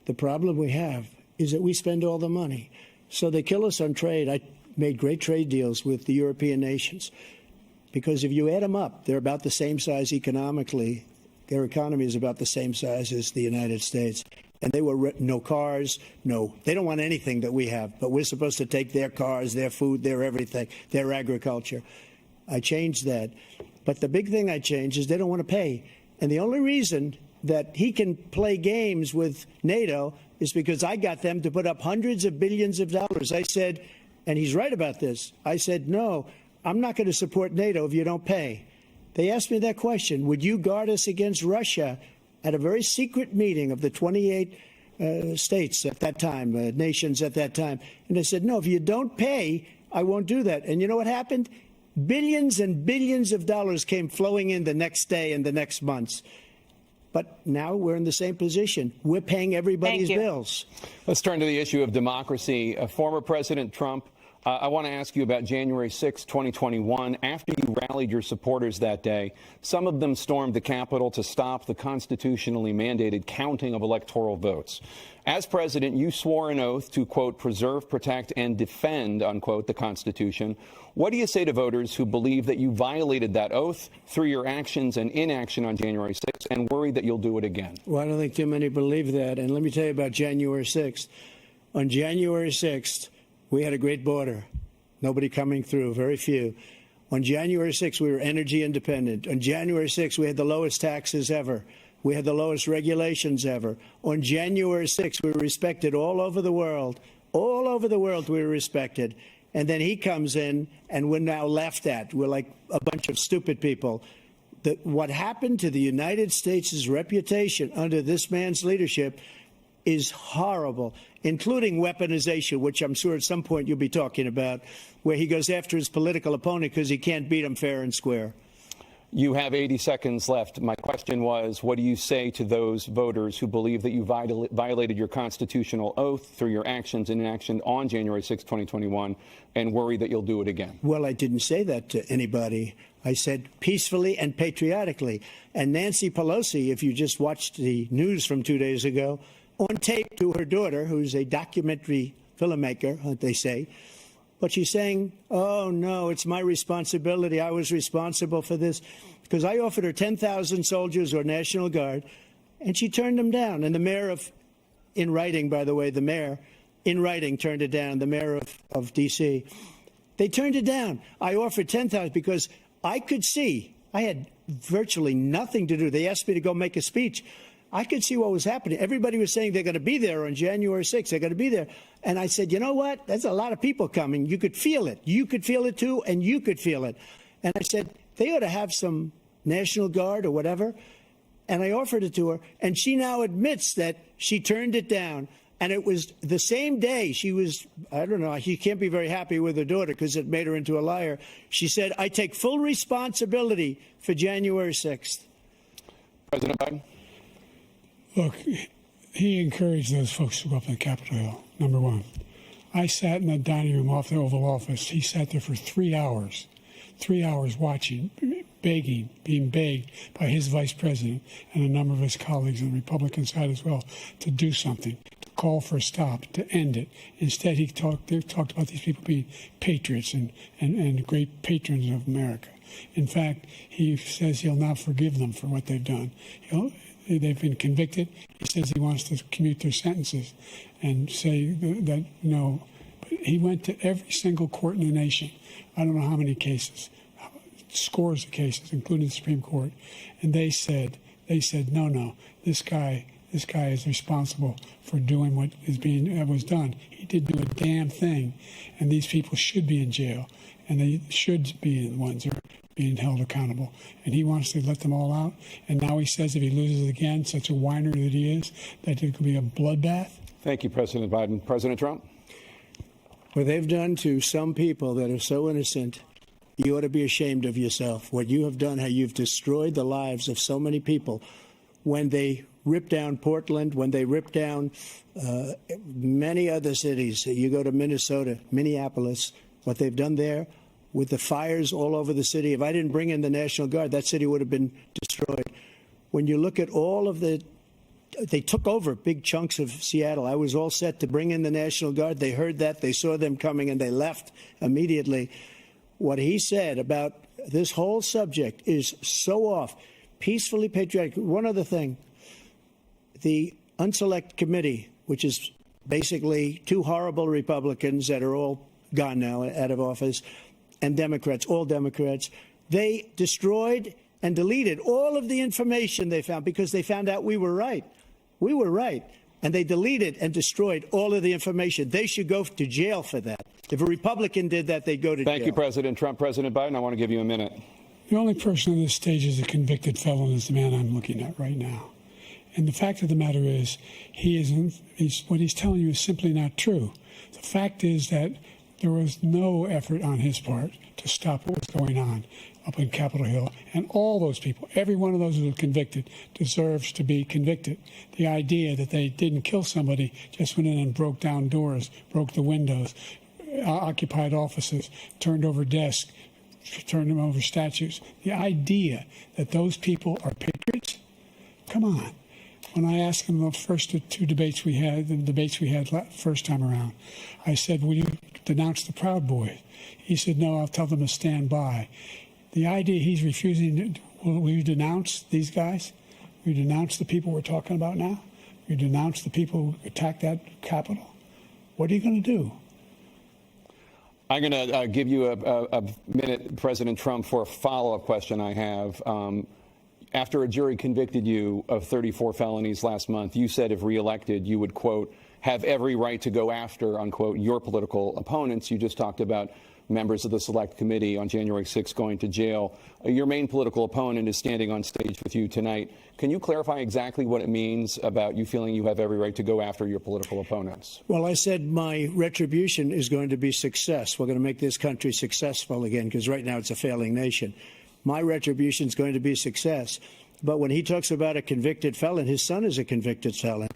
the problem we have is that we spend all the money. So they kill us on trade. I made great trade deals with the European nations because if you add them up, they're about the same size economically. Their economy is about the same size as the United States. And they were no cars, they don't want anything that we have. But we're supposed to take their cars, their food, their everything, their agriculture. I changed that. But the big thing I changed is they don't want to pay. And the only reason that he can play games with NATO is because I got them to put up hundreds of billions of dollars. I said, and he's right about this, I said, no, I'm not going to support NATO if you don't pay. They asked me that question. Would you guard us against Russia at a very secret meeting of the 28 states at that time, nations at that time? And I said, no, if you don't pay, I won't do that. And you know what happened? Billions and billions of dollars came flowing in the next day and the next months. But now we're in the same position. We're paying everybody's bills. Let's turn to the issue of democracy. Former President Trump I want to ask you about January 6, 2021. After you rallied your supporters that day, some of them stormed the Capitol to stop the constitutionally mandated counting of electoral votes. As president, you swore an oath to, quote, preserve, protect, and defend, unquote, the Constitution. What do you say to voters who believe that you violated that oath through your actions and inaction on January 6th and worry that you'll do it again? Well, I don't think too many believe that. And let me tell you about January 6th. On January 6th, we had a great border. Nobody coming through, very few. On January 6th, we were energy independent. On January 6th, we had the lowest taxes ever. We had the lowest regulations ever. On January 6th, we were respected all over the world. All over the world, we were respected. And then he comes in, and we're now laughed at. We're like a bunch of stupid people. What happened to the United States' reputation under this man's leadership is horrible, including weaponization, which I'm sure at some point you'll be talking about, where he goes after his political opponent because he can't beat him fair and square. You have 80 seconds left. My question was, what do you say to those voters who believe that you violated your constitutional oath through your actions and inaction on January 6, 2021, and worry that you'll do it again? Well, I didn't say that to anybody. I said peacefully and patriotically. And Nancy Pelosi, if you just watched the news from 2 days ago, on tape to her daughter, who's a documentary filmmaker, they say, but she's saying, oh, no, it's my responsibility. I was responsible for this because I offered her 10,000 soldiers or National Guard, and she turned them down. And the mayor in writing, by the way, the mayor in writing turned it down, the mayor of D.C. They turned it down. I offered 10,000 because I could see I had virtually nothing to do. They asked me to go make a speech. I could see what was happening. Everybody was saying they're going to be there on January 6th. They're going to be there. And I said, you know what? There's a lot of people coming. You could feel it. You could feel it, too, and you could feel it. And I said, they ought to have some National Guard or whatever. And I offered it to her. And she now admits that she turned it down. And it was the same day she was, I don't know, she can't be very happy with her daughter because it made her into a liar. She said, I take full responsibility for January 6th. President Biden? Look, he encouraged those folks to go up to Capitol Hill, number one. I sat in the dining room off the Oval Office. He sat there for 3 hours watching, begging, being begged by his vice president and a number of his colleagues on the Republican side as well to do something, to call for a stop, to end it. Instead, they talked about these people being patriots and great patrons of America. In fact, he says he'll not forgive them for what they've done. They've been convicted. He says he wants to commute their sentences and say that no. But he went to every single court in the nation. I don't know how many cases, scores of cases, including the Supreme Court. And they said, no, this guy is responsible for doing what was done. He didn't do a damn thing. And these people should be in jail. And they should be the ones who are being held accountable. And he wants to let them all out. And now he says if he loses again, such a whiner that he is, that it could be a bloodbath. Thank you, President Biden. President Trump? What they've done to some people that are so innocent, you ought to be ashamed of yourself. What you have done, how you've destroyed the lives of so many people. When they ripped down Portland, when they ripped down many other cities, you go to Minnesota, Minneapolis, what they've done there, with the fires all over the city. If I didn't bring in the National Guard, that city would have been destroyed. When you look at all of they took over big chunks of Seattle. I was all set to bring in the National Guard. They heard that. They saw them coming, and they left immediately. What he said about this whole subject is so off. Peacefully patriotic. One other thing. The Unselect Committee, which is basically two horrible Republicans that are all gone now, out of office, and Democrats, all Democrats, they destroyed and deleted all of the information they found because they found out we were right. We were right. And they deleted and destroyed all of the information. They should go to jail for that. If a Republican did that, they'd go to jail. Thank you, President Trump. President Biden, I want to give you a minute. The only person on this stage is a convicted felon is the man I'm looking at right now. And the fact of the matter is, what he's telling you is simply not true. The fact is that there was no effort on his part to stop what was going on up in Capitol Hill. And all those people, every one of those who were convicted, deserves to be convicted. The idea that they didn't kill somebody, just went in and broke down doors, broke the windows, occupied offices, turned over desks, turned them over statues. The idea that those people are patriots? Come on. When I asked him the first two debates we had, first time around, I said, will you denounce the Proud Boys? He said, no, I'll tell them to stand by. The idea he's refusing, will you denounce these guys? Will you denounce the people we're talking about now? Will you denounce the people who attacked that Capitol? What are you going to do? I'm going to give you a minute, President Trump, for a follow-up question I have. After a jury convicted you of 34 felonies last month, you said if reelected, you would, quote, have every right to go after, unquote, your political opponents. You just talked about members of the Select Committee on January 6th going to jail. Your main political opponent is standing on stage with you tonight. Can you clarify exactly what it means about you feeling you have every right to go after your political opponents? Well, I said my retribution is going to be success. We're going to make this country successful again, because right now it's a failing nation. My retribution is going to be success. But when he talks about a convicted felon, his son is a convicted felon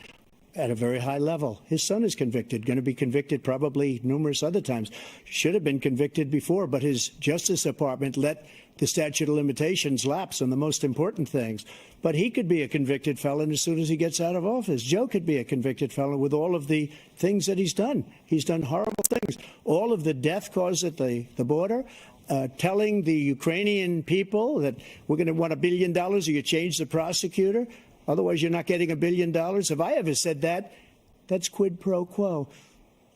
at a very high level. His son is convicted, going to be convicted probably numerous other times. Should have been convicted before, but his Justice Department let the statute of limitations lapse on the most important things. But he could be a convicted felon as soon as he gets out of office. Joe could be a convicted felon with all of the things that he's done. He's done horrible things. All of the death caused at the border, telling the Ukrainian people that we're going to want $1 billion or you change the prosecutor. Otherwise, you're not getting $1 billion. If I ever said that, that's quid pro quo.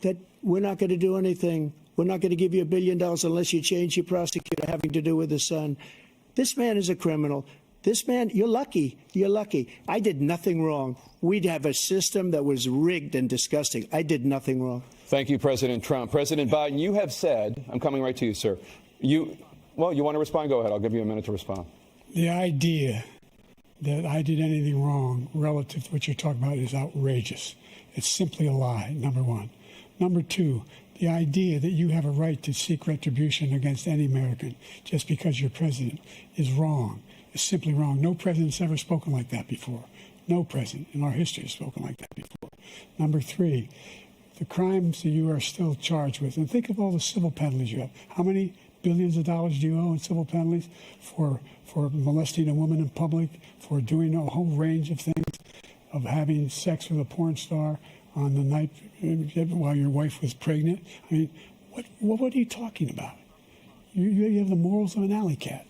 That we're not going to do anything. We're not going to give you $1 billion unless you change your prosecutor having to do with the son. This man is a criminal. This man, you're lucky. You're lucky. I did nothing wrong. We'd have a system that was rigged and disgusting. I did nothing wrong. Thank you, President Trump. President Biden, you have said, I'm coming right to you, sir. You want to respond? Go ahead. I'll give you a minute to respond. The idea that I did anything wrong relative to what you're talking about is outrageous. It's simply a lie, number one. Number two, the idea that you have a right to seek retribution against any American just because you're president is wrong. It's simply wrong. No president's ever spoken like that before. No president in our history has spoken like that before. Number three, the crimes that you are still charged with, and think of all the civil penalties you have. How many billions of dollars do you owe in civil penalties for molesting a woman in public, for doing a whole range of things, of having sex with a porn star on the night while your wife was pregnant? I mean, what are you talking about? You have the morals of an alley cat.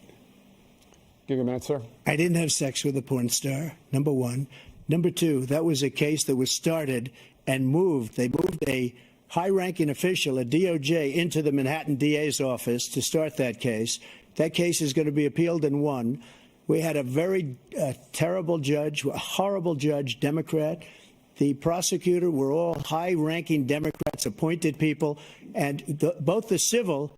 Give you a minute, sir. I didn't have sex with a porn star, number one. Number two, that was a case that was started and moved. They moved a high-ranking official at DOJ into the Manhattan DA's office to start that case. That case is going to be appealed and won. We had a very terrible judge, a horrible judge, Democrat. The prosecutor were all high-ranking Democrats, appointed people, and both the civil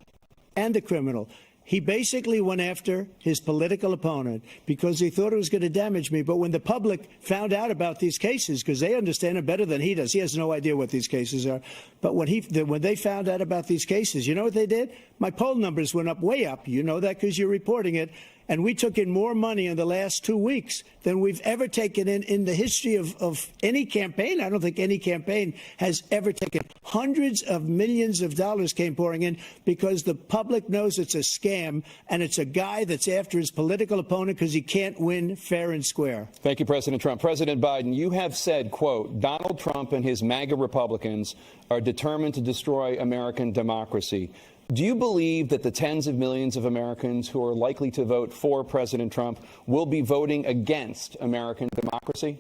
and the criminal. He basically went after his political opponent because he thought it was going to damage me. But when the public found out about these cases, because they understand it better than he does, he has no idea what these cases are. But when they found out about these cases, you know what they did? My poll numbers went up, way up. You know that because you're reporting it. And we took in more money in the last 2 weeks than we've ever taken in the history of any campaign. I don't think any campaign has ever taken. Hundreds of millions of dollars came pouring in because the public knows it's a scam and it's a guy that's after his political opponent because he can't win fair and square. Thank you, President Trump. President Biden, you have said, quote, Donald Trump and his MAGA Republicans are determined to destroy American democracy. Do you believe that the tens of millions of Americans who are likely to vote for President Trump will be voting against American democracy?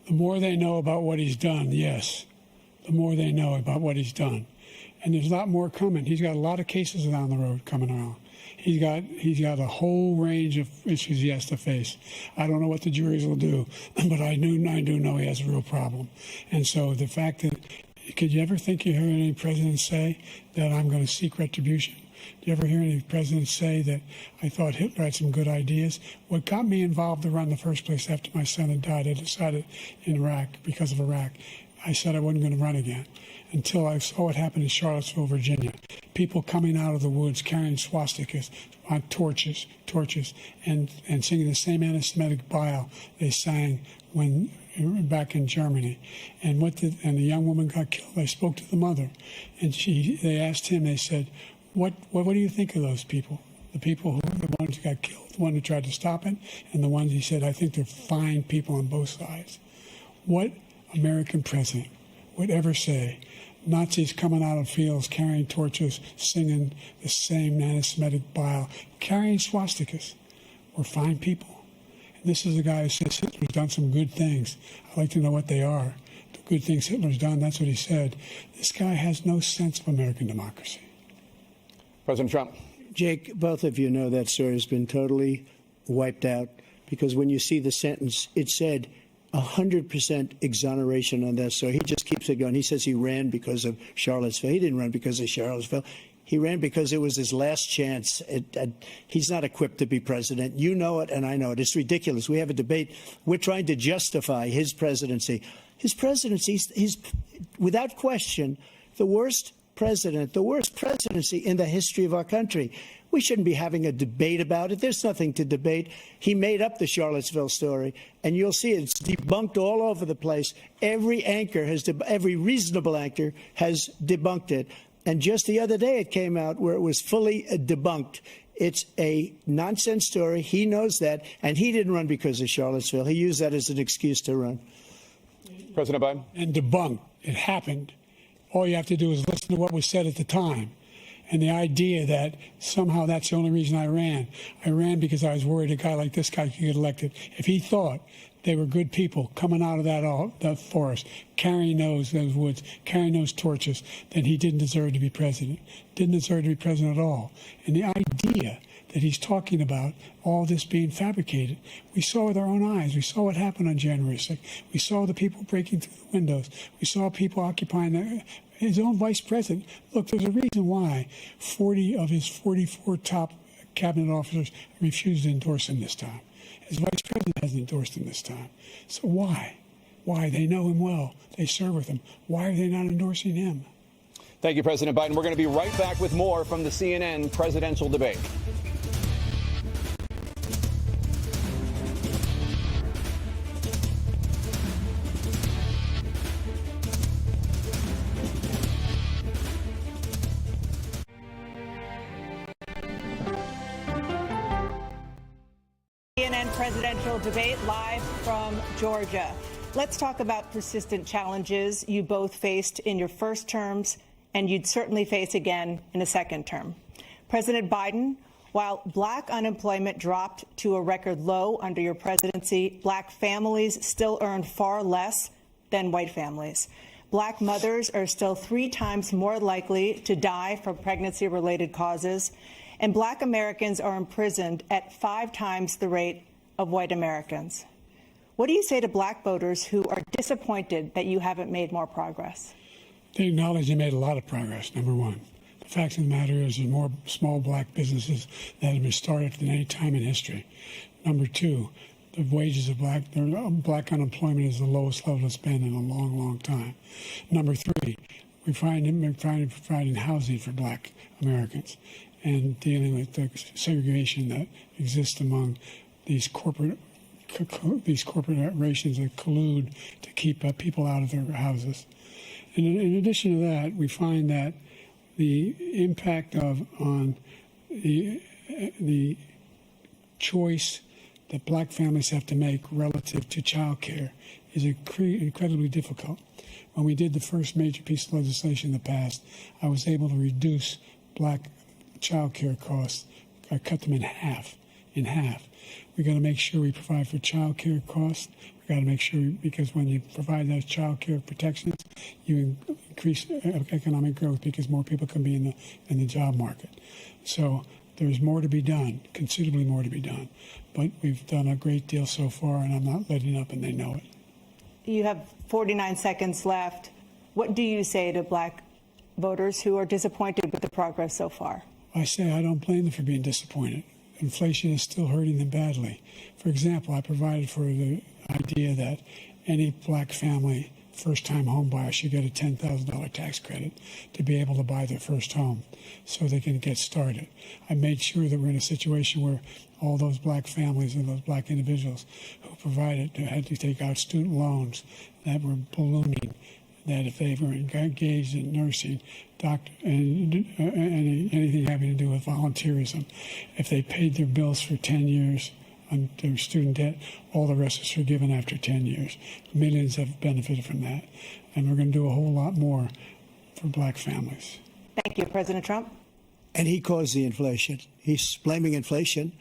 The more they know about what he's done, yes. The more they know about what he's done. And there's a lot more coming. He's got a lot of cases down the road coming around. He's got a whole range of issues he has to face. I don't know what the juries will do, but I do know he has a real problem. And so the fact that, could you ever think you heard any president say that I'm going to seek retribution? Do you ever hear any presidents say that I thought Hitler had some good ideas? What got me involved to run in the first place after my son had died, I decided in Iraq, because of Iraq, I said I wasn't going to run again until I saw what happened in Charlottesville, Virginia. People coming out of the woods carrying swastikas on torches, and singing the same anti-Semitic bile they sang when back in Germany, and the young woman got killed. I spoke to the mother, and they asked him. They said, "What do you think of those people? The people the ones who got killed, the one who tried to stop it, and the ones," he said, "I think they're fine people on both sides." What American president would ever say Nazis coming out of fields carrying torches, singing the same anti-Semitic bile, carrying swastikas were fine people? This is a guy who says Hitler's done some good things. I'd like to know what they are. The good things Hitler's done, that's what he said. This guy has no sense of American democracy. President Trump. Jake, both of you know that story has been totally wiped out, because when you see the sentence, it said 100% exoneration on that. So he just keeps it going. He says he ran because of Charlottesville. He didn't run because of Charlottesville. He ran because it was his last chance. He's not equipped to be president. You know it, and I know it. It's ridiculous. We have a debate. We're trying to justify his presidency. His presidency, he's without question the worst president, the worst presidency in the history of our country. We shouldn't be having a debate about it. There's nothing to debate. He made up the Charlottesville story, and you'll see it's debunked all over the place. Every reasonable anchor has debunked it. And just the other day, it came out where it was fully debunked. It's a nonsense story. He knows that, and he didn't run because of Charlottesville. He used that as an excuse to run. President Biden. And debunked. It happened. All you have to do is listen to what was said at the time. And the idea that somehow that's the only reason I ran because I was worried a guy like this guy could get elected. If he thought they were good people coming out of that forest, carrying those woods, carrying those torches, then he didn't deserve to be president. Didn't deserve to be president at all. And the idea that he's talking about all this being fabricated, we saw with our own eyes. We saw what happened on January 6th. We saw the people breaking through the windows. We saw people occupying his own vice president. Look, there's a reason why 40 of his 44 top cabinet officers refused to endorse him this time. His vice president hasn't endorsed him this time. So why? Why? They know him well. They serve with him. Why are they not endorsing him? Thank you, President Biden. We're going to be right back with more from the CNN presidential debate. CNN presidential debate live from Georgia. Let's talk about persistent challenges you both faced in your first terms, and you'd certainly face again in a second term. President Biden, while black unemployment dropped to a record low under your presidency, black families still earn far less than white families. Black mothers are still 3 times more likely to die from pregnancy-related causes, and black Americans are imprisoned at 5 times the rate of white Americans. What do you say to black voters who are disappointed that you haven't made more progress? They acknowledge they made a lot of progress, number one. The fact of the matter is there's more small black businesses that have been started than any time in history. Number two, the wages of black unemployment is the lowest level it's been in a long, long time. Number three, we're trying to provide housing for black Americans and dealing with the segregation that exists among these corporations that collude to keep people out of their houses. And in addition to that, we find that the impact on the choice that black families have to make relative to child care is incredibly difficult. When we did the first major piece of legislation in the past, I was able to reduce black child care costs. I cut them in half. We got to make sure we provide for child care costs. We got to make sure, because when you provide those child care protections, you increase economic growth because more people can be in the job market. So there's more to be done, considerably more to be done. But we've done a great deal so far, and I'm not letting up, and they know it. You have 49 seconds left. What do you say to black voters who are disappointed with the progress so far? I say I don't blame them for being disappointed. Inflation is still hurting them badly. For example, I provided for the idea that any black family first-time home buyers should get a $10,000 tax credit to be able to buy their first home so they can get started. I made sure that we're in a situation where all those black families and those black individuals who had to take out student loans that were ballooning, that if they were engaged in nursing, doctor, and anything having to do with volunteerism, if they paid their bills for 10 years on their student debt, all the rest is forgiven after 10 years. Millions have benefited from that. And we're going to do a whole lot more for black families. Thank you, President Trump. And he caused the inflation. He's blaming inflation,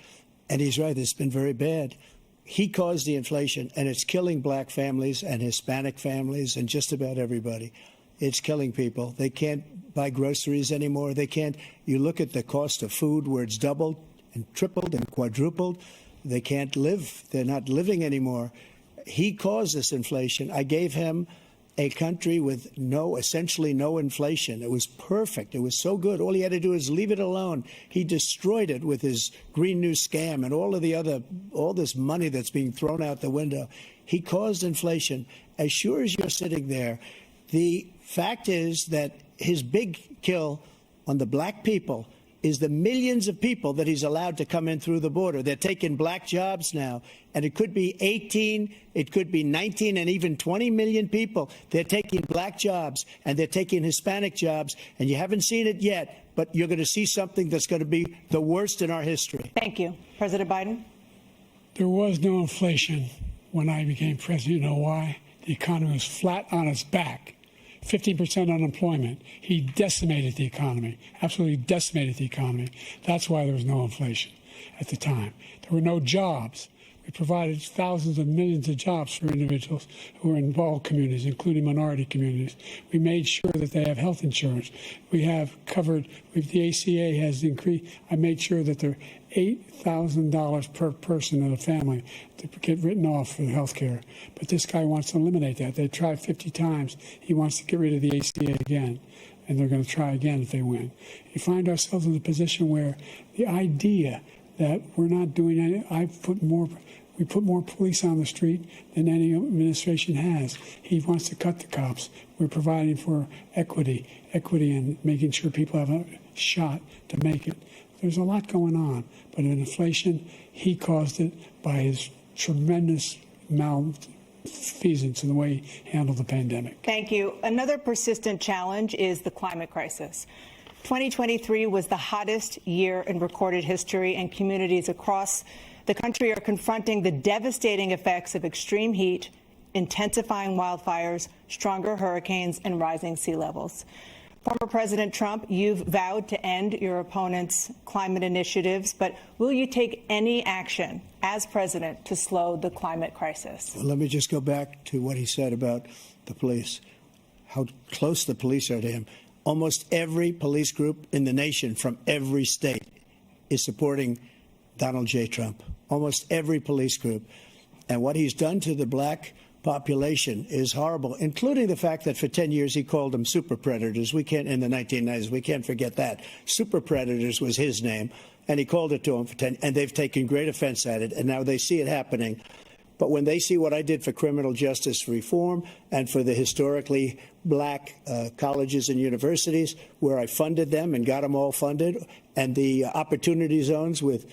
and he's right, it's been very bad. He caused the inflation, and it's killing black families and Hispanic families and just about everybody. It's killing people. They can't buy groceries anymore. They can't. You look at the cost of food where it's doubled and tripled and quadrupled. They can't live. They're not living anymore. He caused this inflation. I gave him a country with essentially no inflation. It was perfect. It was so good. All he had to do is leave it alone. He destroyed it with his Green New scam and all this money that's being thrown out the window. He caused inflation. As sure as you're sitting there, the fact is that his big kill on the black people is the millions of people that he's allowed to come in through the border. They're taking black jobs now, and it could be 18, it could be 19, and even 20 million people. They're taking black jobs, and they're taking Hispanic jobs, and you haven't seen it yet, but you're going to see something that's going to be the worst in our history. Thank you. President Biden? There was no inflation when I became president. You know why? The economy was flat on its back. 15% unemployment. He decimated the economy, absolutely decimated the economy. That's why there was no inflation at the time. There were no jobs. We provided thousands of millions of jobs for individuals who are in all communities, including minority communities. We made sure that they have health insurance. We have covered, the ACA has increased. I made sure that they're $8,000 per person in a family to get written off for health care. But this guy wants to eliminate that. They tried 50 times. He wants to get rid of the ACA again, and they're going to try again if they win. You find ourselves in a position where the idea that we're not doing anything, we put more police on the street than any administration has. He wants to cut the cops. We're providing for equity and making sure people have a shot to make it. There's a lot going on, but in inflation, he caused it by his tremendous malfeasance in the way he handled the pandemic. Thank you. Another persistent challenge is the climate crisis. 2023 was the hottest year in recorded history, and communities across the country are confronting the devastating effects of extreme heat, intensifying wildfires, stronger hurricanes, and rising sea levels. Former President Trump, you've vowed to end your opponent's climate initiatives, but will you take any action as president to slow the climate crisis? Well, let me just go back to what he said about the police, how close the police are to him. Almost every police group in the nation from every state is supporting Donald J. Trump, almost every police group. And what he's done to the black population is horrible, including the fact that for 10 years he called them super predators. We can't, in the 1990s, we can't forget that. Super predators was his name, and he called it to them for 10, and they've taken great offense at it, and now they see it happening. But when they see what I did for criminal justice reform and for the historically black colleges and universities, where I funded them and got them all funded, and the opportunity zones with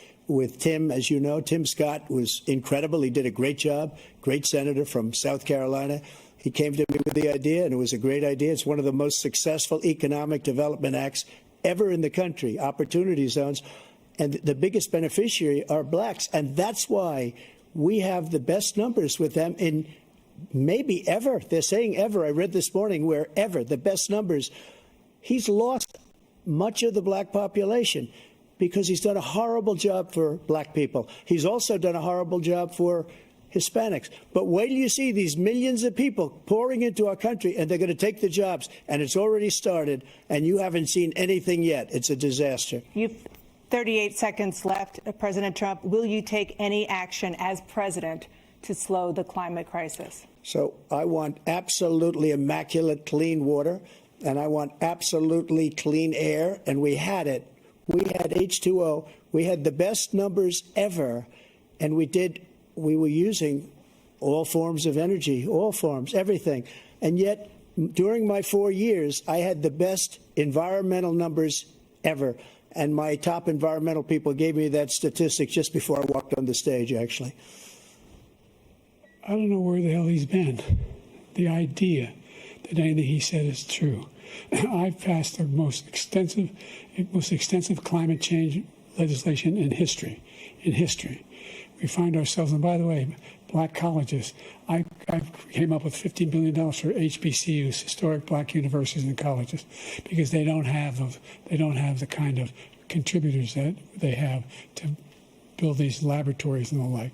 Tim, as you know, Tim Scott was incredible. He did a great job, great senator from South Carolina. He came to me with the idea, and it was a great idea. It's one of the most successful economic development acts ever in the country, opportunity zones. And the biggest beneficiary are blacks. And that's why we have the best numbers with them in maybe ever. They're saying ever. I read this morning where ever, the best numbers. He's lost much of the black population because he's done a horrible job for black people. He's also done a horrible job for Hispanics. But wait till you see these millions of people pouring into our country, and they're going to take the jobs. And it's already started, and you haven't seen anything yet. It's a disaster. You've 38 seconds left. President Trump, will you take any action as president to slow the climate crisis? So I want absolutely immaculate clean water, and I want absolutely clean air, and we had it. We had H2O. We had the best numbers ever, and we were using all forms of energy, all forms, everything. And yet, during my 4 years, I had the best environmental numbers ever. And my top environmental people gave me that statistic just before I walked on the stage, actually. I don't know where the hell he's been. The idea that anything he said is true. I've passed the most extensive climate change legislation in history. We find ourselves, and by the way, black colleges. I came up with $50 billion for HBCUs, historic black universities and colleges, because they don't have the kind of contributors that they have to build these laboratories and the like.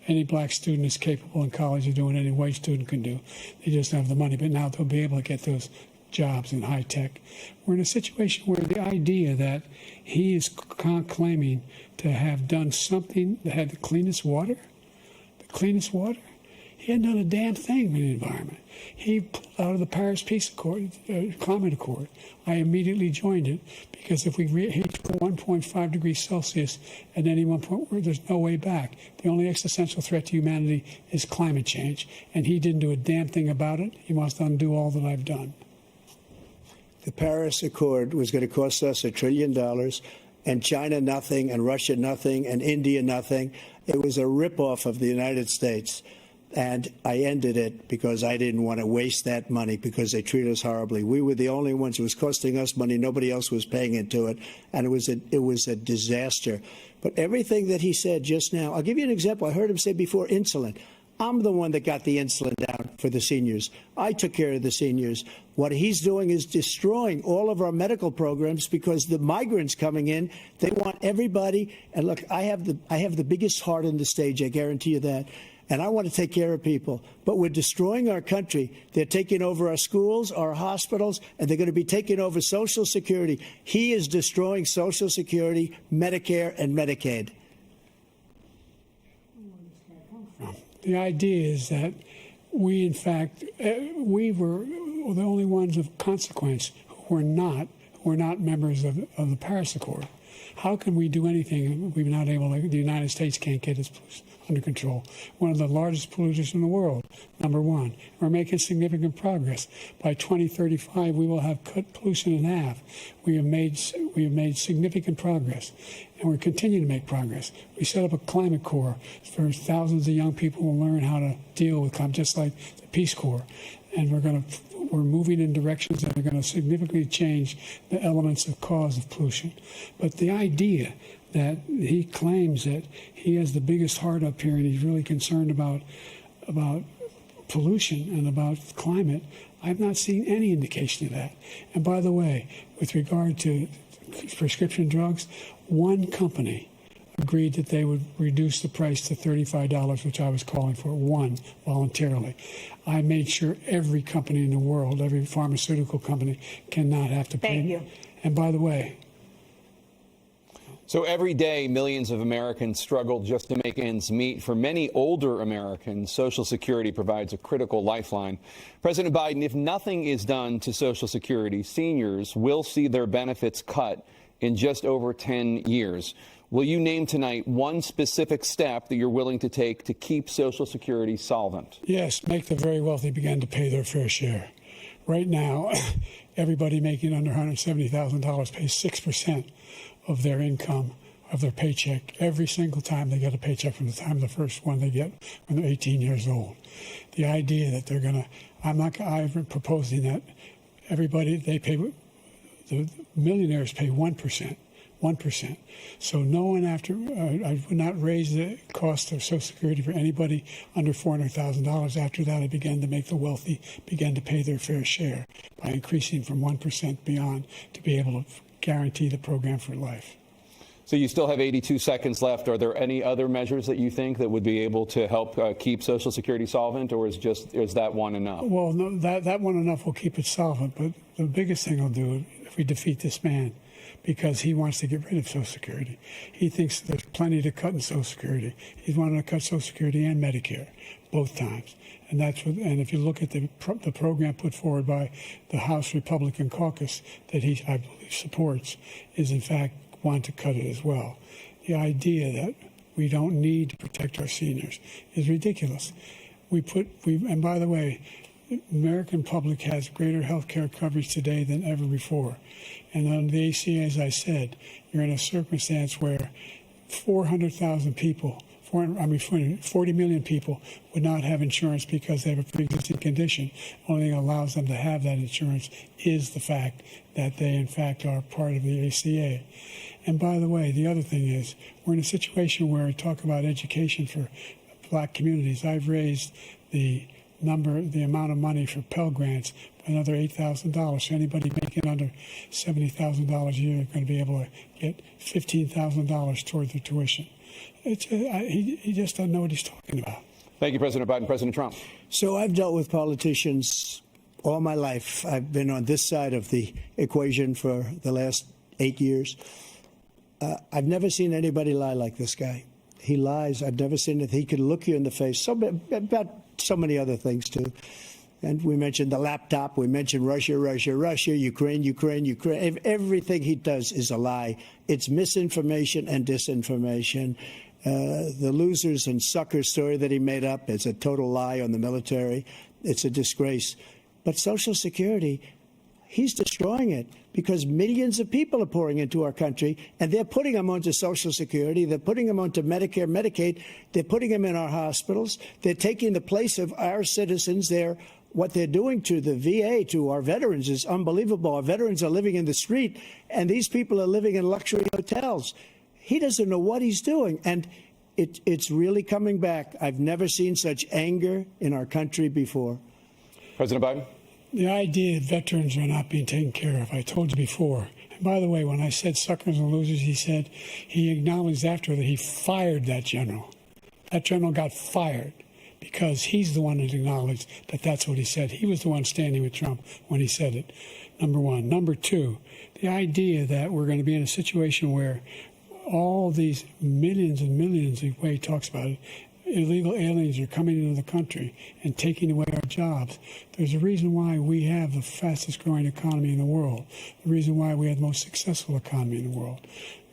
Any black student is capable in college of doing any white student can do. They just don't have the money. But now they'll be able to get those jobs in high tech. We're in a situation where the idea that he is claiming to have done something that had the cleanest water, he hadn't done a damn thing in the environment. He pulled out of the Paris Peace Accord, Climate Accord. I immediately joined it because if we reach 1.5 degrees Celsius at any one point, there's no way back. The only existential threat to humanity is climate change, and he didn't do a damn thing about it. He wants to undo all that I've done. The Paris Accord was going to cost us $1 trillion, and China nothing, and Russia nothing, and India nothing. It was a ripoff of the United States. And I ended it because I didn't want to waste that money because they treat us horribly. We were the only ones. It was costing us money. Nobody else was paying into it. And it was a disaster. But everything that he said just now, I'll give you an example. I heard him say before insulin. I'm the one that got the insulin down for the seniors. I took care of the seniors. What he's doing is destroying all of our medical programs because the migrants coming in, they want everybody. And look, I have the biggest heart on the stage. I guarantee you that. And I want to take care of people. But we're destroying our country. They're taking over our schools, our hospitals, and they're going to be taking over Social Security. He is destroying Social Security, Medicare, and Medicaid. The idea is that we, in fact, we were the only ones of consequence who were not members of the Paris Accord. How can we do anything? We're not able to. The United States can't get its pollution under control. One of the largest polluters in the world, number one. We're making significant progress. By 2035, we will have cut pollution in half. We have made significant progress, and we're continuing to make progress. We set up a climate corps for thousands of young people who learn how to deal with climate, just like the Peace Corps. And we're moving in directions that are going to significantly change the elements of cause of pollution. But the idea that he claims that he has the biggest heart up here and he's really concerned about pollution and about climate, I've not seen any indication of that. And by the way, with regard to prescription drugs, one company agreed that they would reduce the price to $35, which I was calling for, one, voluntarily. I made sure every company in the world, every pharmaceutical company, cannot have to pay. Thank you. And by the way, so every day, millions of Americans struggle just to make ends meet. For many older Americans, Social Security provides a critical lifeline. President Biden, if nothing is done to Social Security, seniors will see their benefits cut in just over 10 years. Will you name tonight one specific step that you're willing to take to keep Social Security solvent? yes, make the very wealthy begin to pay their fair share. Right now, everybody making under $170,000 pays 6% of their income, of their paycheck, every single time they get a paycheck from the time of the first one they get when they're 18 years old. The idea that they're going to, I'm proposing that everybody, the millionaires pay 1%. 1%. So no one I would not raise the cost of Social Security for anybody under $400,000. After that, I began to make the wealthy begin to pay their fair share by increasing from 1% beyond to be able to guarantee the program for life. So you still have 82 seconds left. Are there any other measures that you think that would be able to help keep Social Security solvent, or is that one enough? Well, no, that one enough will keep it solvent. But the biggest thing I'll do if we defeat this man, because he wants to get rid of Social Security. He thinks there's plenty to cut in Social Security. He's wanting to cut Social Security and Medicare both times. And and if you look at the program put forward by the House Republican caucus that I believe supports, is in fact want to cut it as well. The idea that we don't need to protect our seniors is ridiculous. And by the way, American public has greater health care coverage today than ever before. And on the ACA, as I said, you're in a circumstance where 400,000 people, 40 million people would not have insurance because they have a pre-existing condition. The only thing that allows them to have that insurance is the fact that they, in fact, are part of the ACA. And by the way, the other thing is we're in a situation where we talk about education for black communities. I've raised the amount of money for Pell Grants by another $8,000. So anybody making under $70,000 a year is going to be able to get $15,000 toward their tuition. He just doesn't know what he's talking about. Thank you, President Biden. President Trump. So I've dealt with politicians all my life. I've been on this side of the equation for the last 8 years. I've never seen anybody lie like this guy. He lies. I've never seen it. He could look you in the face. About so many other things, too. And we mentioned the laptop. We mentioned Russia, Ukraine. Everything he does is a lie. It's misinformation and disinformation. The losers and suckers story that he made up is a total lie on the military. It's a disgrace. But Social Security, he's destroying it because millions of people are pouring into our country, and they're putting them onto Social Security. They're putting them onto Medicare, Medicaid. They're putting them in our hospitals. They're taking the place of our citizens. What they're doing to the VA, to our veterans, is unbelievable. Our veterans are living in the street, and these people are living in luxury hotels. He doesn't know what he's doing, and it's really coming back. I've never seen such anger in our country before. President Biden. The idea that veterans are not being taken care of, I told you before. And by the way, when I said suckers and losers, he acknowledged after that he fired that general. That general got fired because he's the one that acknowledged that that's what he said. He was the one standing with Trump when he said it, number one. Number two, the idea that we're going to be in a situation where all these millions and millions, the way he talks about it, illegal aliens are coming into the country and taking away our jobs. There's a reason why we have the fastest growing economy in the world, the reason why we have the most successful economy in the world.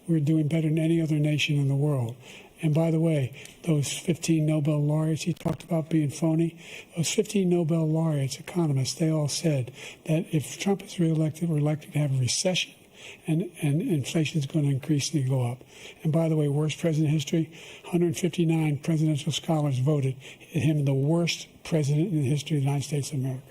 We're doing better than any other nation in the world. And by the way, those 15 Nobel laureates he talked about being phony, those 15 Nobel laureates, economists, they all said that if Trump is reelected, we're likely to have a recession. And inflation is going to increasingly go up. And by the way, worst president in history, 159 presidential scholars voted him the worst president in the history of the United States of America.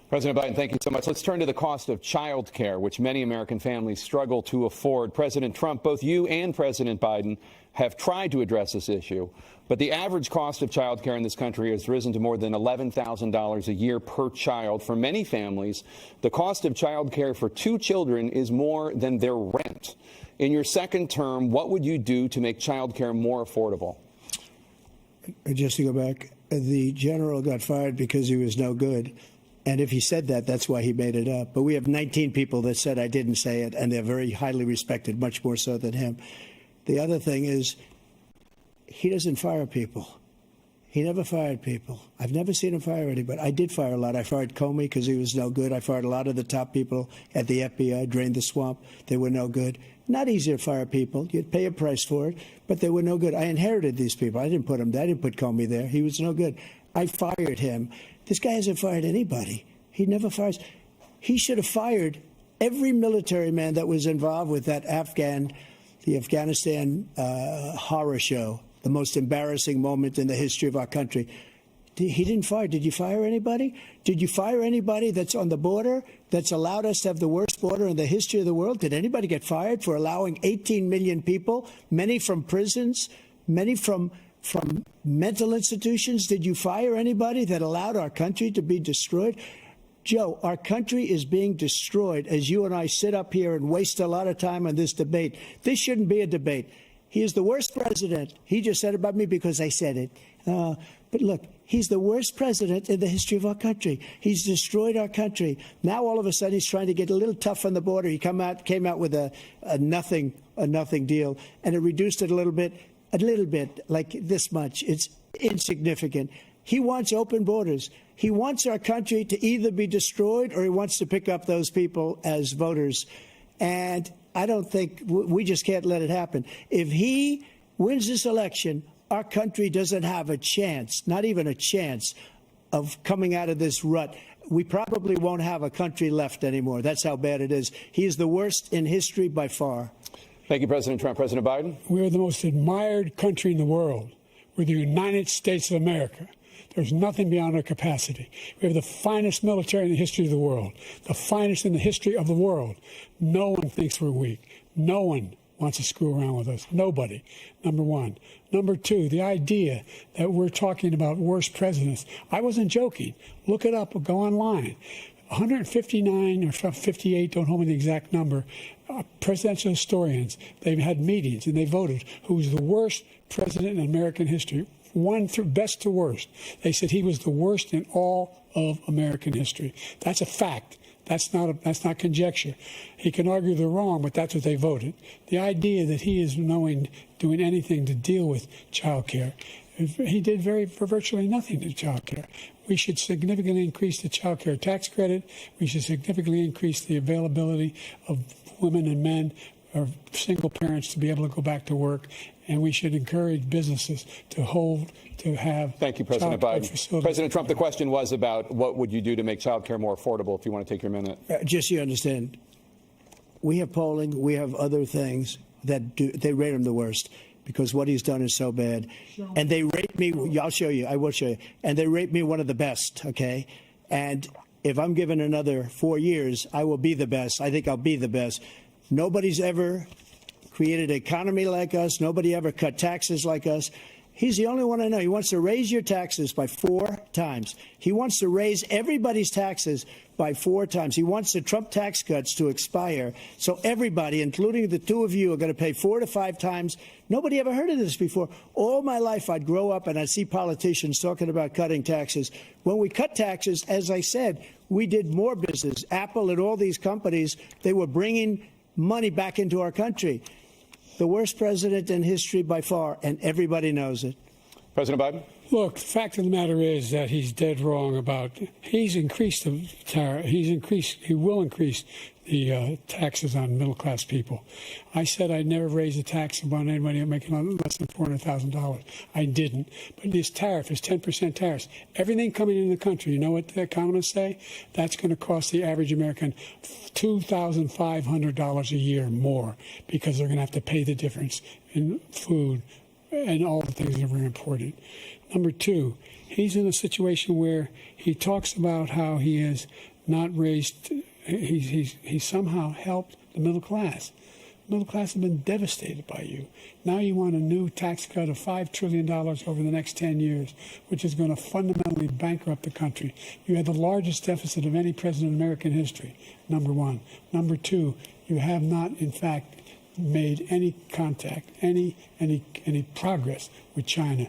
President Biden, thank you so much. Let's turn to the cost of child care, which many American families struggle to afford. President Trump, both you and President Biden have tried to address this issue, but the average cost of child care in this country has risen to more than $11,000 a year per child. For many families, the cost of child care for 2 children is more than their rent. In your second term, what would you do to make child care more affordable? Just to go back, the general got fired because he was no good. And if he said that, that's why he made it up. But we have 19 people that said I didn't say it, and they're very highly respected, much more so than him. The other thing is he doesn't fire people. He never fired people. I've never seen him fire anybody. I did fire a lot. I fired Comey because he was no good. I fired a lot of the top people at the FBI, drained the swamp. They were no good. Not easy to fire people. You'd pay a price for it, but they were no good. I inherited these people. I didn't put them there. I didn't put Comey there. He was no good. I fired him. This guy hasn't fired anybody. He never fires. He should have fired every military man that was involved with that the Afghanistan horror show, the most embarrassing moment in the history of our country. He didn't fire. Did you fire anybody? Did you fire anybody that's on the border that's allowed us to have the worst border in the history of the world? Did anybody get fired for allowing 18 million people, many from prisons, many from mental institutions? Did you fire anybody that allowed our country to be destroyed? Joe, our country is being destroyed as you and I sit up here and waste a lot of time on this debate. This shouldn't be a debate. He is the worst president. He just said about me because I said it. But look, he's the worst president in the history of our country. He's destroyed our country. Now, all of a sudden, he's trying to get a little tough on the border. He came out with a nothing deal, and it reduced it a little bit, like this much. It's insignificant. He wants open borders. He wants our country to either be destroyed or he wants to pick up those people as voters. And I don't think we just can't let it happen. If he wins this election, our country doesn't have a chance, not even a chance, of coming out of this rut. we probably won't have a country left anymore. That's how bad it is. He is the worst in history by far. Thank you, President Trump. President Biden? We're the most admired country in the world. We're the United States of America. There's nothing beyond our capacity. We have the finest military in the history of the world, the finest in the history of the world. No one thinks we're weak. No one wants to screw around with us. Nobody, number one. Number two, the idea that we're talking about worst presidents. I wasn't joking. Look it up or go online. 159 or 58, don't hold me the exact number, presidential historians, they've had meetings and they voted who's the worst president in American history. One through best to worst. They said he was the worst in all of American history. That's a fact. That's not conjecture. He can argue they're wrong, but that's what they voted. The idea that he is doing anything to deal with child care, he did virtually nothing to child care. We should significantly increase the child care tax credit. We should significantly increase the availability of women and men or single parents to be able to go back to work. And we should encourage businesses to have. Thank you, President Biden. President Trump, the question was about what would you do to make child care more affordable, if you want to take your minute. Just so you understand, we have polling, we have other things that they rate him the worst because what he's done is so bad. And they rate me, I'll show you, I will show you, and they rate me one of the best, okay? And if I'm given another 4 years, I will be the best. I think I'll be the best. Nobody's ever created an economy like us. Nobody ever cut taxes like us. He's the only one I know. He wants to raise your taxes by 4 times. He wants to raise everybody's taxes by 4 times. He wants the Trump tax cuts to expire. So everybody, including the two of you, are going to pay 4 to 5 times. Nobody ever heard of this before. All my life, I'd grow up and I'd see politicians talking about cutting taxes. When we cut taxes, as I said, we did more business. Apple and all these companies, they were bringing money back into our country. The worst president in history by far, and everybody knows it. President Biden? Look, the fact of the matter is that he's dead wrong about, he's increased the tariff, he will increase the taxes on middle-class people. I said I'd never raise a tax on anybody making less than $400,000. I didn't. But this tariff is 10% tariffs. Everything coming into the country, you know what the economists say? That's going to cost the average American $2,500 a year more because they're going to have to pay the difference in food and all the things that are important. Number two, he's in a situation where he talks about how he has not raised, he's somehow helped the middle class. The middle class have been devastated by you. Now you want a new tax cut of $5 trillion over the next 10 years, which is going to fundamentally bankrupt the country. You had the largest deficit of any president in American history, number one. Number two, you have not, in fact, made any contact, any progress with China.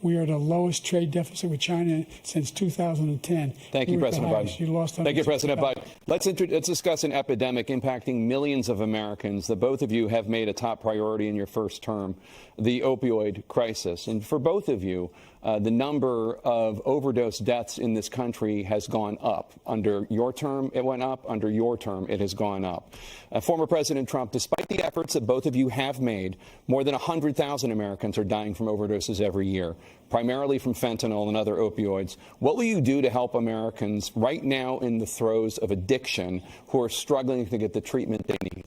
We are the lowest trade deficit with China since 2010. Thank you, President Biden. Thank you, President Biden. Let's discuss an epidemic impacting millions of Americans that both of you have made a top priority in your first term, the opioid crisis. And for both of you, the number of overdose deaths in this country has gone up. Under your term, it went up. Under your term, it has gone up. Former President Trump, despite the efforts that both of you have made, more than 100,000 Americans are dying from overdoses every year, primarily from fentanyl and other opioids. What will you do to help Americans right now in the throes of addiction who are struggling to get the treatment they need?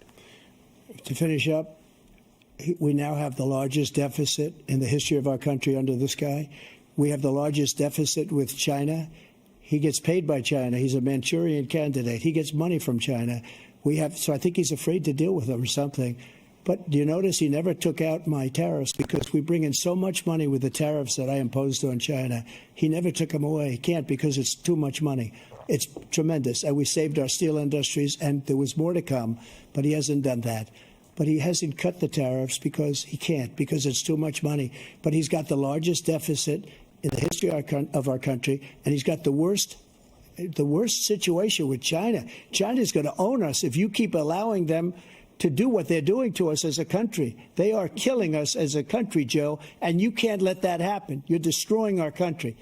To finish up, we now have the largest deficit in the history of our country under this guy. We have the largest deficit with China. He gets paid by China. He's a Manchurian candidate. He gets money from China. So I think he's afraid to deal with them or something. But do you notice he never took out my tariffs because we bring in so much money with the tariffs that I imposed on China. He never took them away. He can't because it's too much money. It's tremendous. And we saved our steel industries, and there was more to come, but he hasn't done that. But he hasn't cut the tariffs because he can't, because it's too much money. But he's got the largest deficit in the history of our country, and he's got the worst situation with China. China's going to own us if you keep allowing them to do what they're doing to us as a country. They are killing us as a country, Joe, and you can't let that happen. You're destroying our country.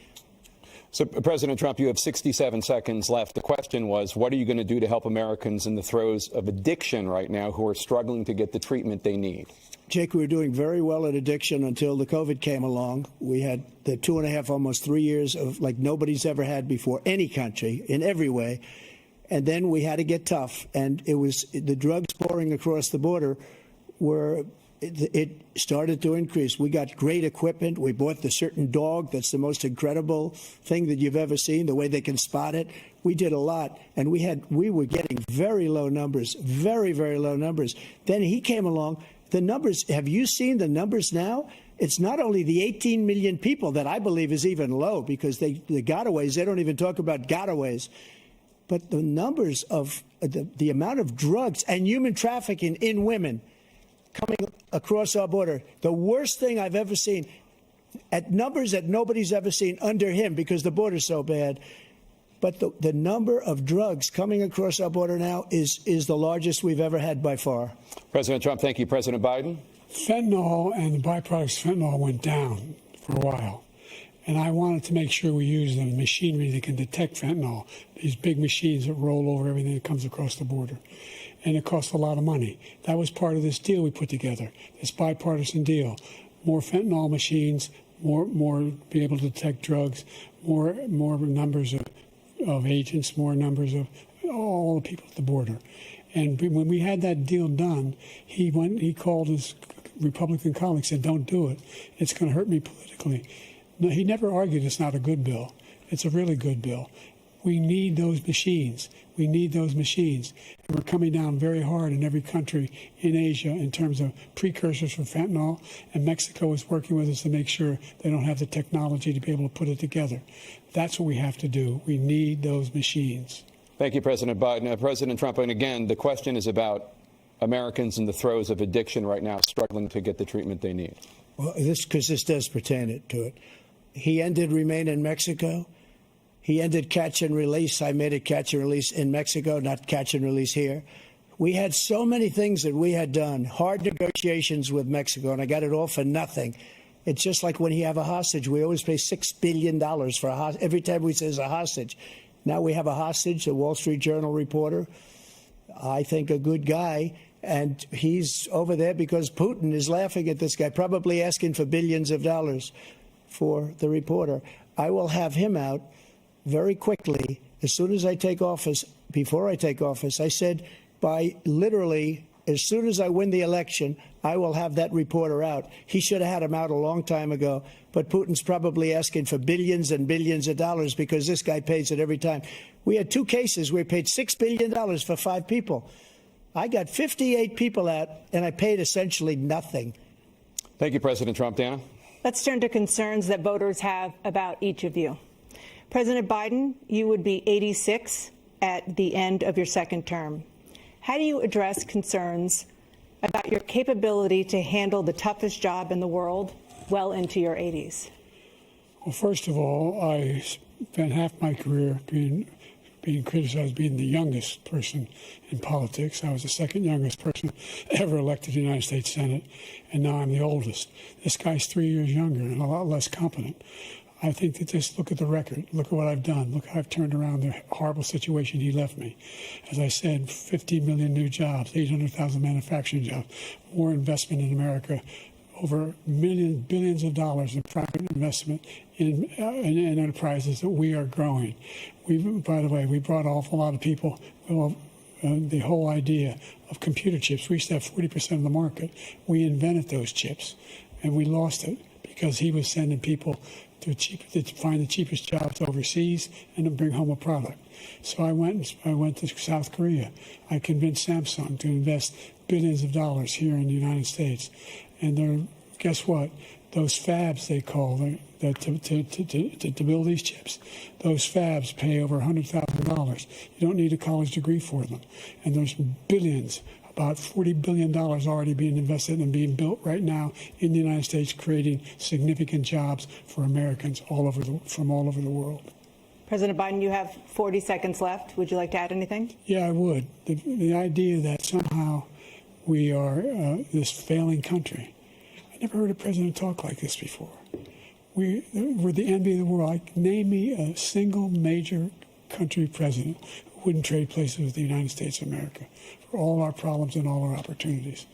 So, President Trump, you have 67 seconds left. The question was, what are you going to do to help Americans in the throes of addiction right now who are struggling to get the treatment they need? Jake, we were doing very well at addiction until the COVID came along. We had the 2.5, almost 3 years of like nobody's ever had before, any country, in every way. And then we had to get tough. And it was the drugs pouring across the border it started to increase. We got great equipment. We bought the certain dog that's the most incredible thing that you've ever seen, the way they can spot it. We did a lot, and we were getting very low numbers, very, very low numbers. Then he came along. The numbers, have you seen the numbers now? It's not only the 18 million people that I believe is even low, because the gotaways, they don't even talk about gotaways. But the numbers of the amount of drugs and human trafficking in women coming across our border, the worst thing I've ever seen, at numbers that nobody's ever seen under him because the border's so bad. But the number of drugs coming across our border now is the largest we've ever had by far. President Trump, thank you. President Biden? Fentanyl and the byproducts of fentanyl went down for a while. And I wanted to make sure we use the machinery that can detect fentanyl, these big machines that roll over everything that comes across the border. And it costs a lot of money. That was part of this deal we put together, this bipartisan deal. More fentanyl machines, more be able to detect drugs, more numbers of agents, more numbers of all the people at the border. And when we had that deal done, he called his Republican colleagues, said, "Don't do it. It's going to hurt me politically." No, he never argued it's not a good bill. It's a really good bill. We need those machines. We need those machines. And we're coming down very hard in every country in Asia in terms of precursors for fentanyl. And Mexico is working with us to make sure they don't have the technology to be able to put it together. That's what we have to do. We need those machines. Thank you, President Biden. President Trump, and again, the question is about Americans in the throes of addiction right now, struggling to get the treatment they need. Well, because this does pertain to it. He ended Remain in Mexico. He ended catch and release. I made it catch and release in Mexico, not catch and release here. We had so many things that we had done, hard negotiations with Mexico, and I got it all for nothing. It's just like when you have a hostage. We always pay $6 billion for a hostage. Every time we say it's a hostage. Now we have a hostage, a Wall Street Journal reporter, I think a good guy, and he's over there because Putin is laughing at this guy, probably asking for billions of dollars for the reporter. I will have him out very quickly as soon as I take office. Before I take office, I said by literally as soon as I win the election, I will have that reporter out. He should have had him out a long time ago, but Putin's probably asking for billions and billions of dollars because this guy pays it every time. We had 2 cases where we paid $6 billion for 5 people. I got 58 people out, and I paid essentially nothing. Thank you, President Trump. Dana? Let's turn to concerns that voters have about each of you. President Biden, you would be 86 at the end of your second term. How do you address concerns about your capability to handle the toughest job in the world well into your 80s? Well, first of all, I spent half my career being criticized being the youngest person in politics. I was the second youngest person ever elected to the United States Senate, and now I'm the oldest. This guy's 3 years younger and a lot less competent. I think that just look at the record. Look at what I've done. Look how I've turned around the horrible situation he left me. As I said, 50 million new jobs, 800,000 manufacturing jobs, more investment in America, over billions of dollars in private investment in enterprises that we are growing. By the way, we brought an awful lot of people. Well, the whole idea of computer chips, we used to have 40% of the market. We invented those chips, and we lost it because he was sending people to find the cheapest jobs overseas and to bring home a product. So I went to South Korea. I convinced Samsung to invest billions of dollars here in the United States. And guess what? Those fabs, they call them, to build these chips, those fabs pay over $100,000. You don't need a college degree for them. And there's billions, about $40 billion already being invested and being built right now in the United States, creating significant jobs for Americans from all over the world. President Biden, you have 40 seconds left. Would you like to add anything? Yeah, I would. The idea that somehow we are this failing country. I never heard a president talk like this before. We're the envy of the world. Name me a single major country president who wouldn't trade places with the United States of America for all our problems and all our opportunities.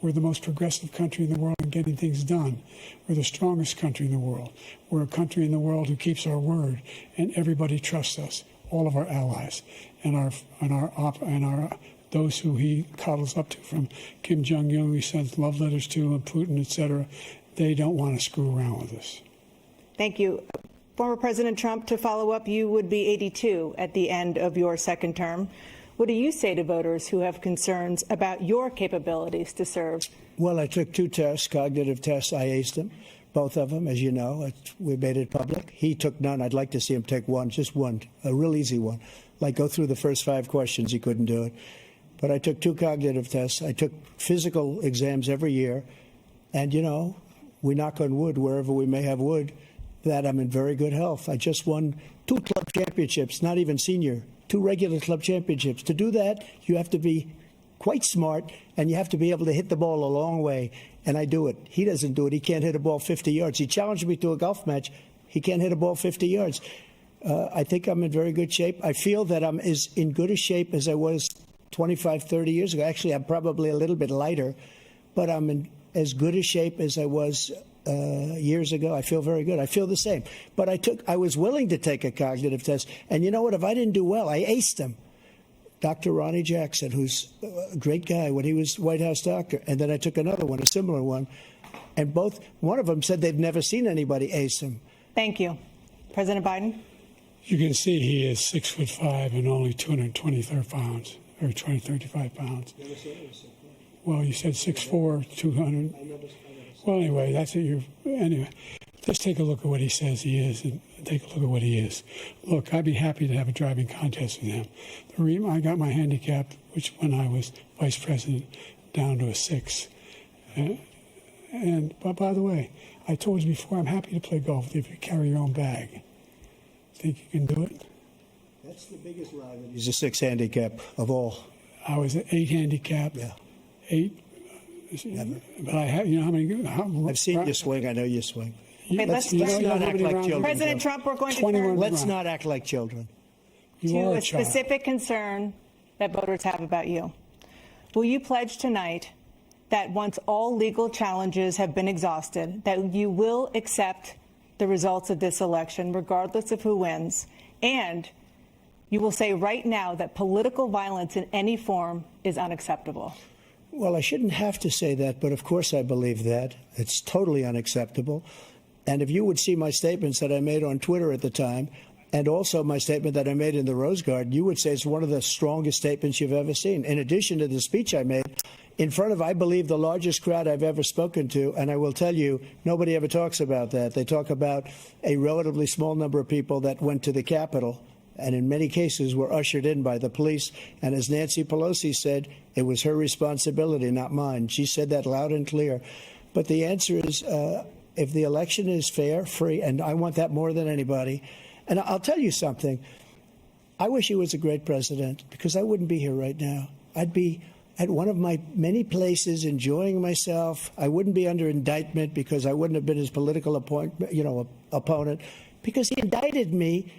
We're the most progressive country in the world in getting things done. We're the strongest country in the world. We're a country in the world who keeps our word, and everybody trusts us, all of our allies, and those who he coddles up to, from Kim Jong-un, he sends love letters to, and Putin, etc. They don't want to screw around with us. Thank you. Former President Trump, to follow up, you would be 82 at the end of your second term. What do you say to voters who have concerns about your capabilities to serve? Well, I took 2 tests, cognitive tests. I aced them, both of them, as you know. We made it public. He took none. I'd like to see him take one, just one, a real easy one. Like go through the first 5 questions. He couldn't do it. But I took 2 cognitive tests. I took physical exams every year. And, you know, we knock on wood wherever we may have wood, that I'm in very good health. I just won 2 club championships, not even senior, 2 regular club championships. To do that, you have to be quite smart, and you have to be able to hit the ball a long way. And I do it. He doesn't do it. He can't hit a ball 50 yards. He challenged me to a golf match. He can't hit a ball 50 yards. I think I'm in very good shape. I feel that I'm as in good a shape as I was 25, 30 years ago. Actually, I'm probably a little bit lighter, but I'm in as good a shape as I was years ago. I feel very good. I feel the same. But I was willing to take a cognitive test. And you know what? If I didn't do well, I aced them. Dr. Ronnie Jackson, who's a great guy when he was White House doctor. And then I took another one, a similar one. And one of them said they've never seen anybody ace him. Thank you. President Biden? You can see he is 6'5" and only 223 pounds, or 235 pounds. Well, you said 6'4", 200. Well, anyway, that's what anyway, just take a look at what he says he is, and take a look at what he is. Look, I'd be happy to have a driving contest with him. The reason I got my handicap, which when I was vice president, down to a 6. But by the way, I told you before, I'm happy to play golf with you if you carry your own bag. Think you can do it? That's the biggest lie. He's a 6 handicap of all. I was an 8 handicap. Yeah. 8. But I have, you know how many? I've seen you swing. I know you swing. Okay, let's not act like children. President Trump, we're going to turn Let's not act like children. to a specific concern that voters have about you. Will you pledge tonight that once all legal challenges have been exhausted, that you will accept the results of this election, regardless of who wins, and you will say right now that political violence in any form is unacceptable? Well, I shouldn't have to say that, but of course I believe that. It's totally unacceptable. And if you would see my statements that I made on Twitter at the time, and also my statement that I made in the Rose Garden, you would say it's one of the strongest statements you've ever seen. In addition to the speech I made in front of, I believe, the largest crowd I've ever spoken to. And I will tell you, nobody ever talks about that. They talk about a relatively small number of people that went to the Capitol, and in many cases were ushered in by the police. And as Nancy Pelosi said, it was her responsibility, not mine. She said that loud and clear. But the answer is, if the election is fair, free, and I want that more than anybody. And I'll tell you something. I wish he was a great president, because I wouldn't be here right now. I'd be at one of my many places enjoying myself. I wouldn't be under indictment because I wouldn't have been his political opponent, because he indicted me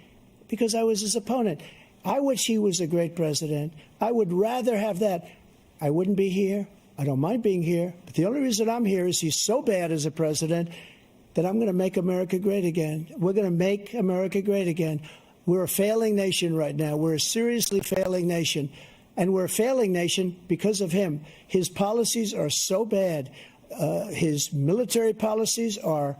because I was his opponent. I wish he was a great president. I would rather have that. I wouldn't be here. I don't mind being here. But the only reason I'm here is he's so bad as a president that I'm going to make America great again. We're going to make America great again. We're a failing nation right now. We're a seriously failing nation. And we're a failing nation because of him. His policies are so bad. His military policies are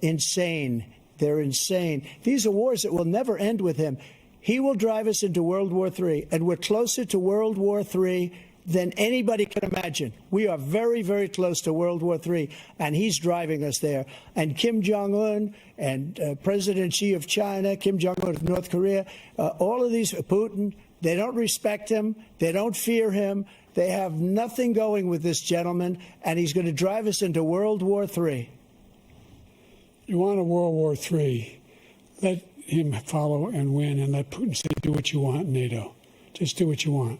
insane. They're insane. These are wars that will never end with him. He will drive us into World War III, and we're closer to World War III than anybody can imagine. We are very, very close to World War III, and he's driving us there. And Kim Jong-un and President Xi of China, Kim Jong-un of North Korea, all of these, Putin, they don't respect him. They don't fear him. They have nothing going with this gentleman, and he's going to drive us into World War III. You want a World War III, let him follow and win, and let Putin say, do what you want, NATO. Just do what you want.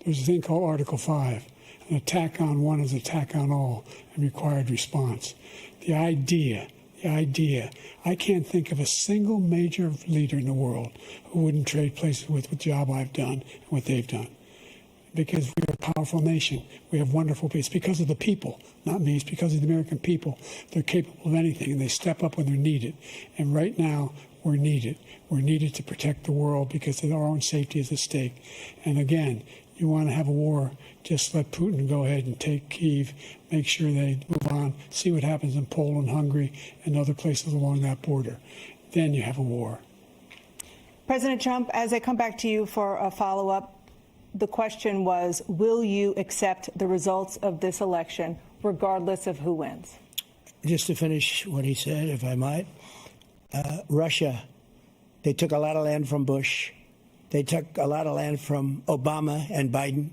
There's a thing called Article 5. An attack on one is an attack on all, and required response. The idea the idea. I can't think of a single major leader in the world who wouldn't trade places with the job I've done and what they've done. Because we're a powerful nation. We have wonderful people. It's because of the people, not me. It's because of the American people. They're capable of anything, and they step up when they're needed. And right now, we're needed. We're needed to protect the world because our own safety is at stake. And again, you want to have a war, just let Putin go ahead and take Kyiv, make sure they move on, see what happens in Poland, Hungary, and other places along that border. Then you have a war. President Trump, as I come back to you for a follow-up, the question was, will you accept the results of this election, regardless of who wins? Just to finish what he said, if I might, Russia, they took a lot of land from Bush. They took a lot of land from Obama and Biden.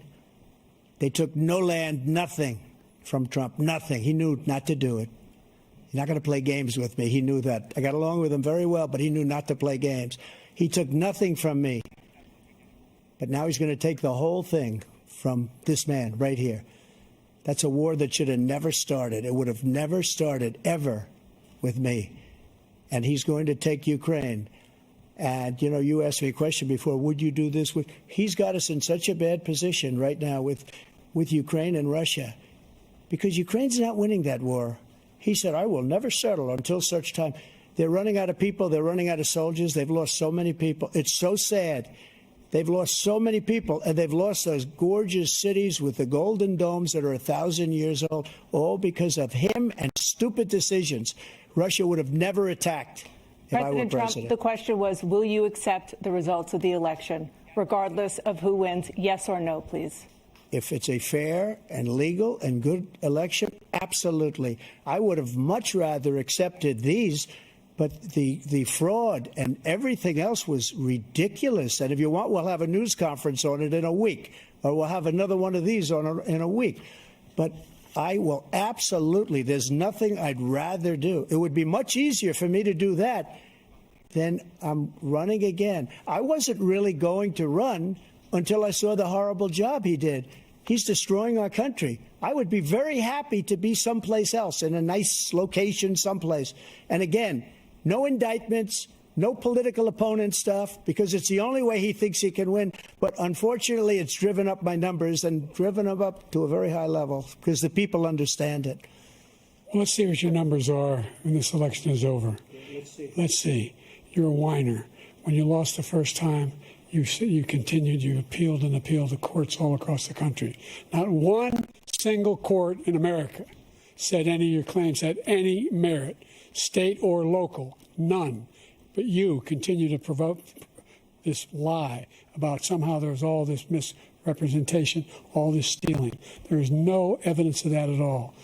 They took no land, nothing from Trump, nothing. He knew not to do it. He's not going to play games with me. He knew that. I got along with him very well, but he knew not to play games. He took nothing from me. But now he's going to take the whole thing from this man right here. That's a war that should have never started. It would have never started ever with me. And he's going to take Ukraine. And, you know, you asked me a question before, would you do this? He's got us in such a bad position right now with Ukraine and Russia because Ukraine's not winning that war. He said, I will never settle until such time. They're running out of people. They're running out of soldiers. They've lost so many people. It's so sad. They've lost so many people, and they've lost those gorgeous cities with the golden domes that are 1,000 years old, all because of him and stupid decisions. Russia would have never attacked if I were president. Trump, the question was, will you accept the results of the election, regardless of who wins? Yes or no, please. If it's a fair and legal and good election, absolutely. I would have much rather accepted these. But the fraud and everything else was ridiculous. And if you want, we'll have a news conference on it in a week, or we'll have another one of these in a week. But I will absolutely, there's nothing I'd rather do. It would be much easier for me to do that than I'm running again. I wasn't really going to run until I saw the horrible job he did. He's destroying our country. I would be very happy to be someplace else, in a nice location someplace. And again, no indictments, no political opponent stuff, because it's the only way he thinks he can win. But unfortunately, it's driven up my numbers and driven them up to a very high level because the people understand it. Well, let's see what your numbers are when this election is over. Let's see. You're a whiner. When you lost the first time, you continued, you appealed and appealed to courts all across the country. Not one single court in America said any of your claims had any merit, state or local, none. But you continue to provoke this lie about somehow there's all this misrepresentation, all this stealing. There is no evidence of that at all.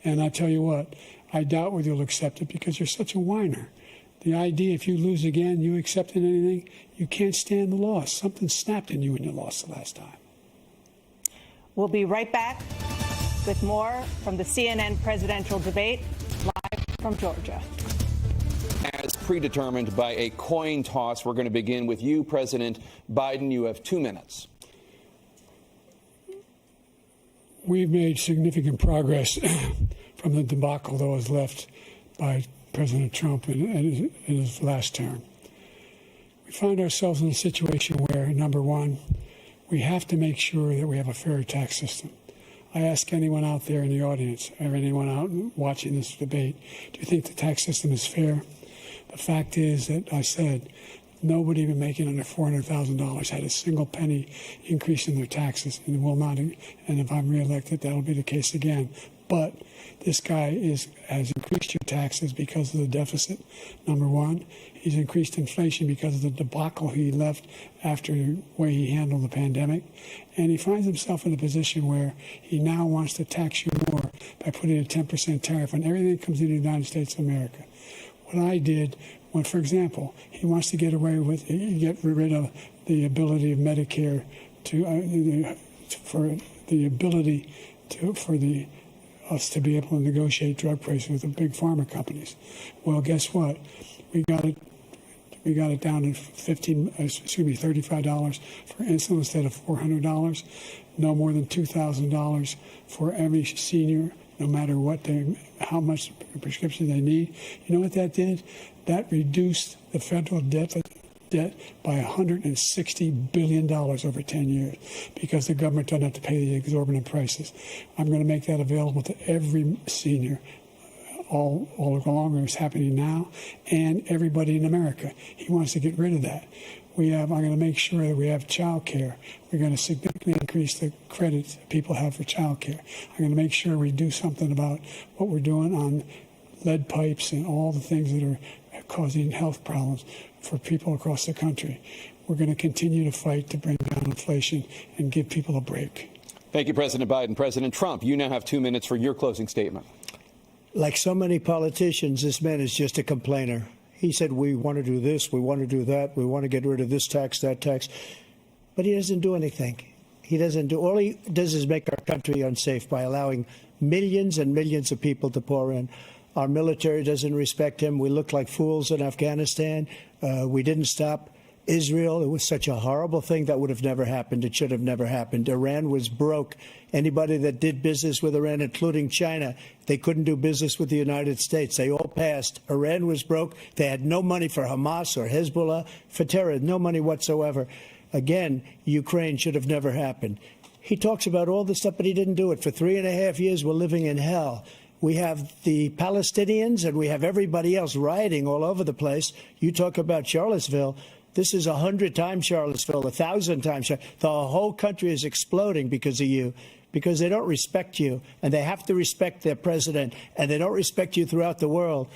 And I tell you what, I doubt whether you'll accept it because you're such a whiner. The idea, if you lose again, you accepting anything, you can't stand the loss. Something snapped in you when you lost the last time. We'll be right back with more from the CNN presidential debate, live from Georgia. As predetermined by a coin toss, we're going to begin with you, President Biden. You have 2 minutes. We've made significant progress from the debacle that was left by President Trump in his last term. We find ourselves in a situation where, number one, we have to make sure that we have a fair tax system. I ask anyone out there in the audience or anyone out watching this debate, do you think the tax system is fair? The fact is that I said nobody even making under $400,000 had a single penny increase in their taxes and will not. And if I'm reelected, that'll be the case again. But this guy has increased your taxes because of the deficit, number one. He's increased inflation because of the debacle he left after the way he handled the pandemic. And he finds himself in a position where he now wants to tax you more by putting a 10% tariff on everything that comes into the United States of America. What I did, when, for example, he wants to get rid of the ability of Medicare us to be able to negotiate drug prices with the big pharma companies. Well, guess what? We got it down to $35 for insulin instead of $400. No more than $2,000 for every senior no matter how much prescription they need. You know what that did? That reduced the federal debt by $160 billion over 10 years because the government doesn't have to pay the exorbitant prices. I'm going to make that available to every senior all along. It's happening now, and everybody in America. He wants to get rid of that. I'm going to make sure that we have child care. We're going to significantly increase the credits people have for child care. I'm going to make sure we do something about what we're doing on lead pipes and all the things that are causing health problems for people across the country. We're going to continue to fight to bring down inflation and give people a break. Thank you, President Biden. President Trump, you now have 2 minutes for your closing statement. Like so many politicians, this man is just a complainer. He said, we want to do this, we want to do that, we want to get rid of this tax, that tax. But he doesn't do anything. All he does is make our country unsafe by allowing millions and millions of people to pour in. Our military doesn't respect him. We look like fools in Afghanistan. We didn't stop Israel. It was such a horrible thing that would have never happened. It should have never happened. Iran was broke. Anybody that did business with Iran, including China, they couldn't do business with the United States. They all passed. Iran was broke. They had no money for Hamas or Hezbollah, for terror, no money whatsoever. Again, Ukraine should have never happened. He talks about all this stuff, but he didn't do it. For 3.5 years, we're living in hell. We have the Palestinians and we have everybody else rioting all over the place. You talk about Charlottesville. This is 100 times Charlottesville, 1,000 times. The whole country is exploding because of you, because they don't respect you, and they have to respect their president, and they don't respect you throughout the world.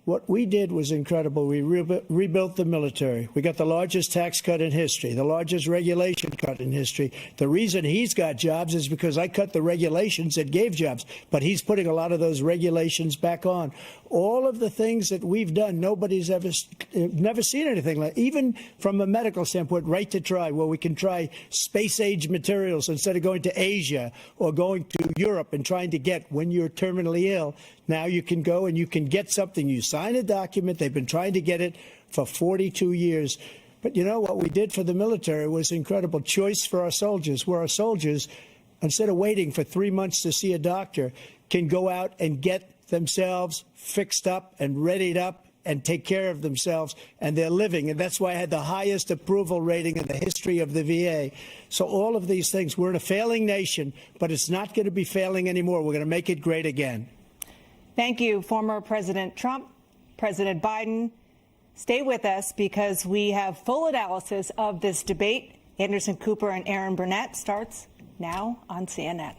What we did was incredible. We rebuilt the military. We got the largest tax cut in history, the largest regulation cut in history. The reason he's got jobs is because I cut the regulations that gave jobs, but he's putting a lot of those regulations back on. All of the things that we've done, nobody's never seen anything like. Even from a medical standpoint, right to try, where we can try space-age materials instead of going to Asia or going to Europe and trying to get when you're terminally ill. Now you can go and you can get something. You sign a document. They've been trying to get it for 42 years. But you know what we did for the military was incredible. Choice for our soldiers, where our soldiers, instead of waiting for 3 months to see a doctor, can go out and get themselves fixed up and readied up and take care of themselves, and they're living. And that's why I had the highest approval rating in the history of the VA. So all of these things, we're in a failing nation, but it's not going to be failing anymore. We're going to make it great again. Thank you, former President Trump. President Biden, stay with us because we have full analysis of this debate. Anderson Cooper and Aaron Burnett starts now on CNN.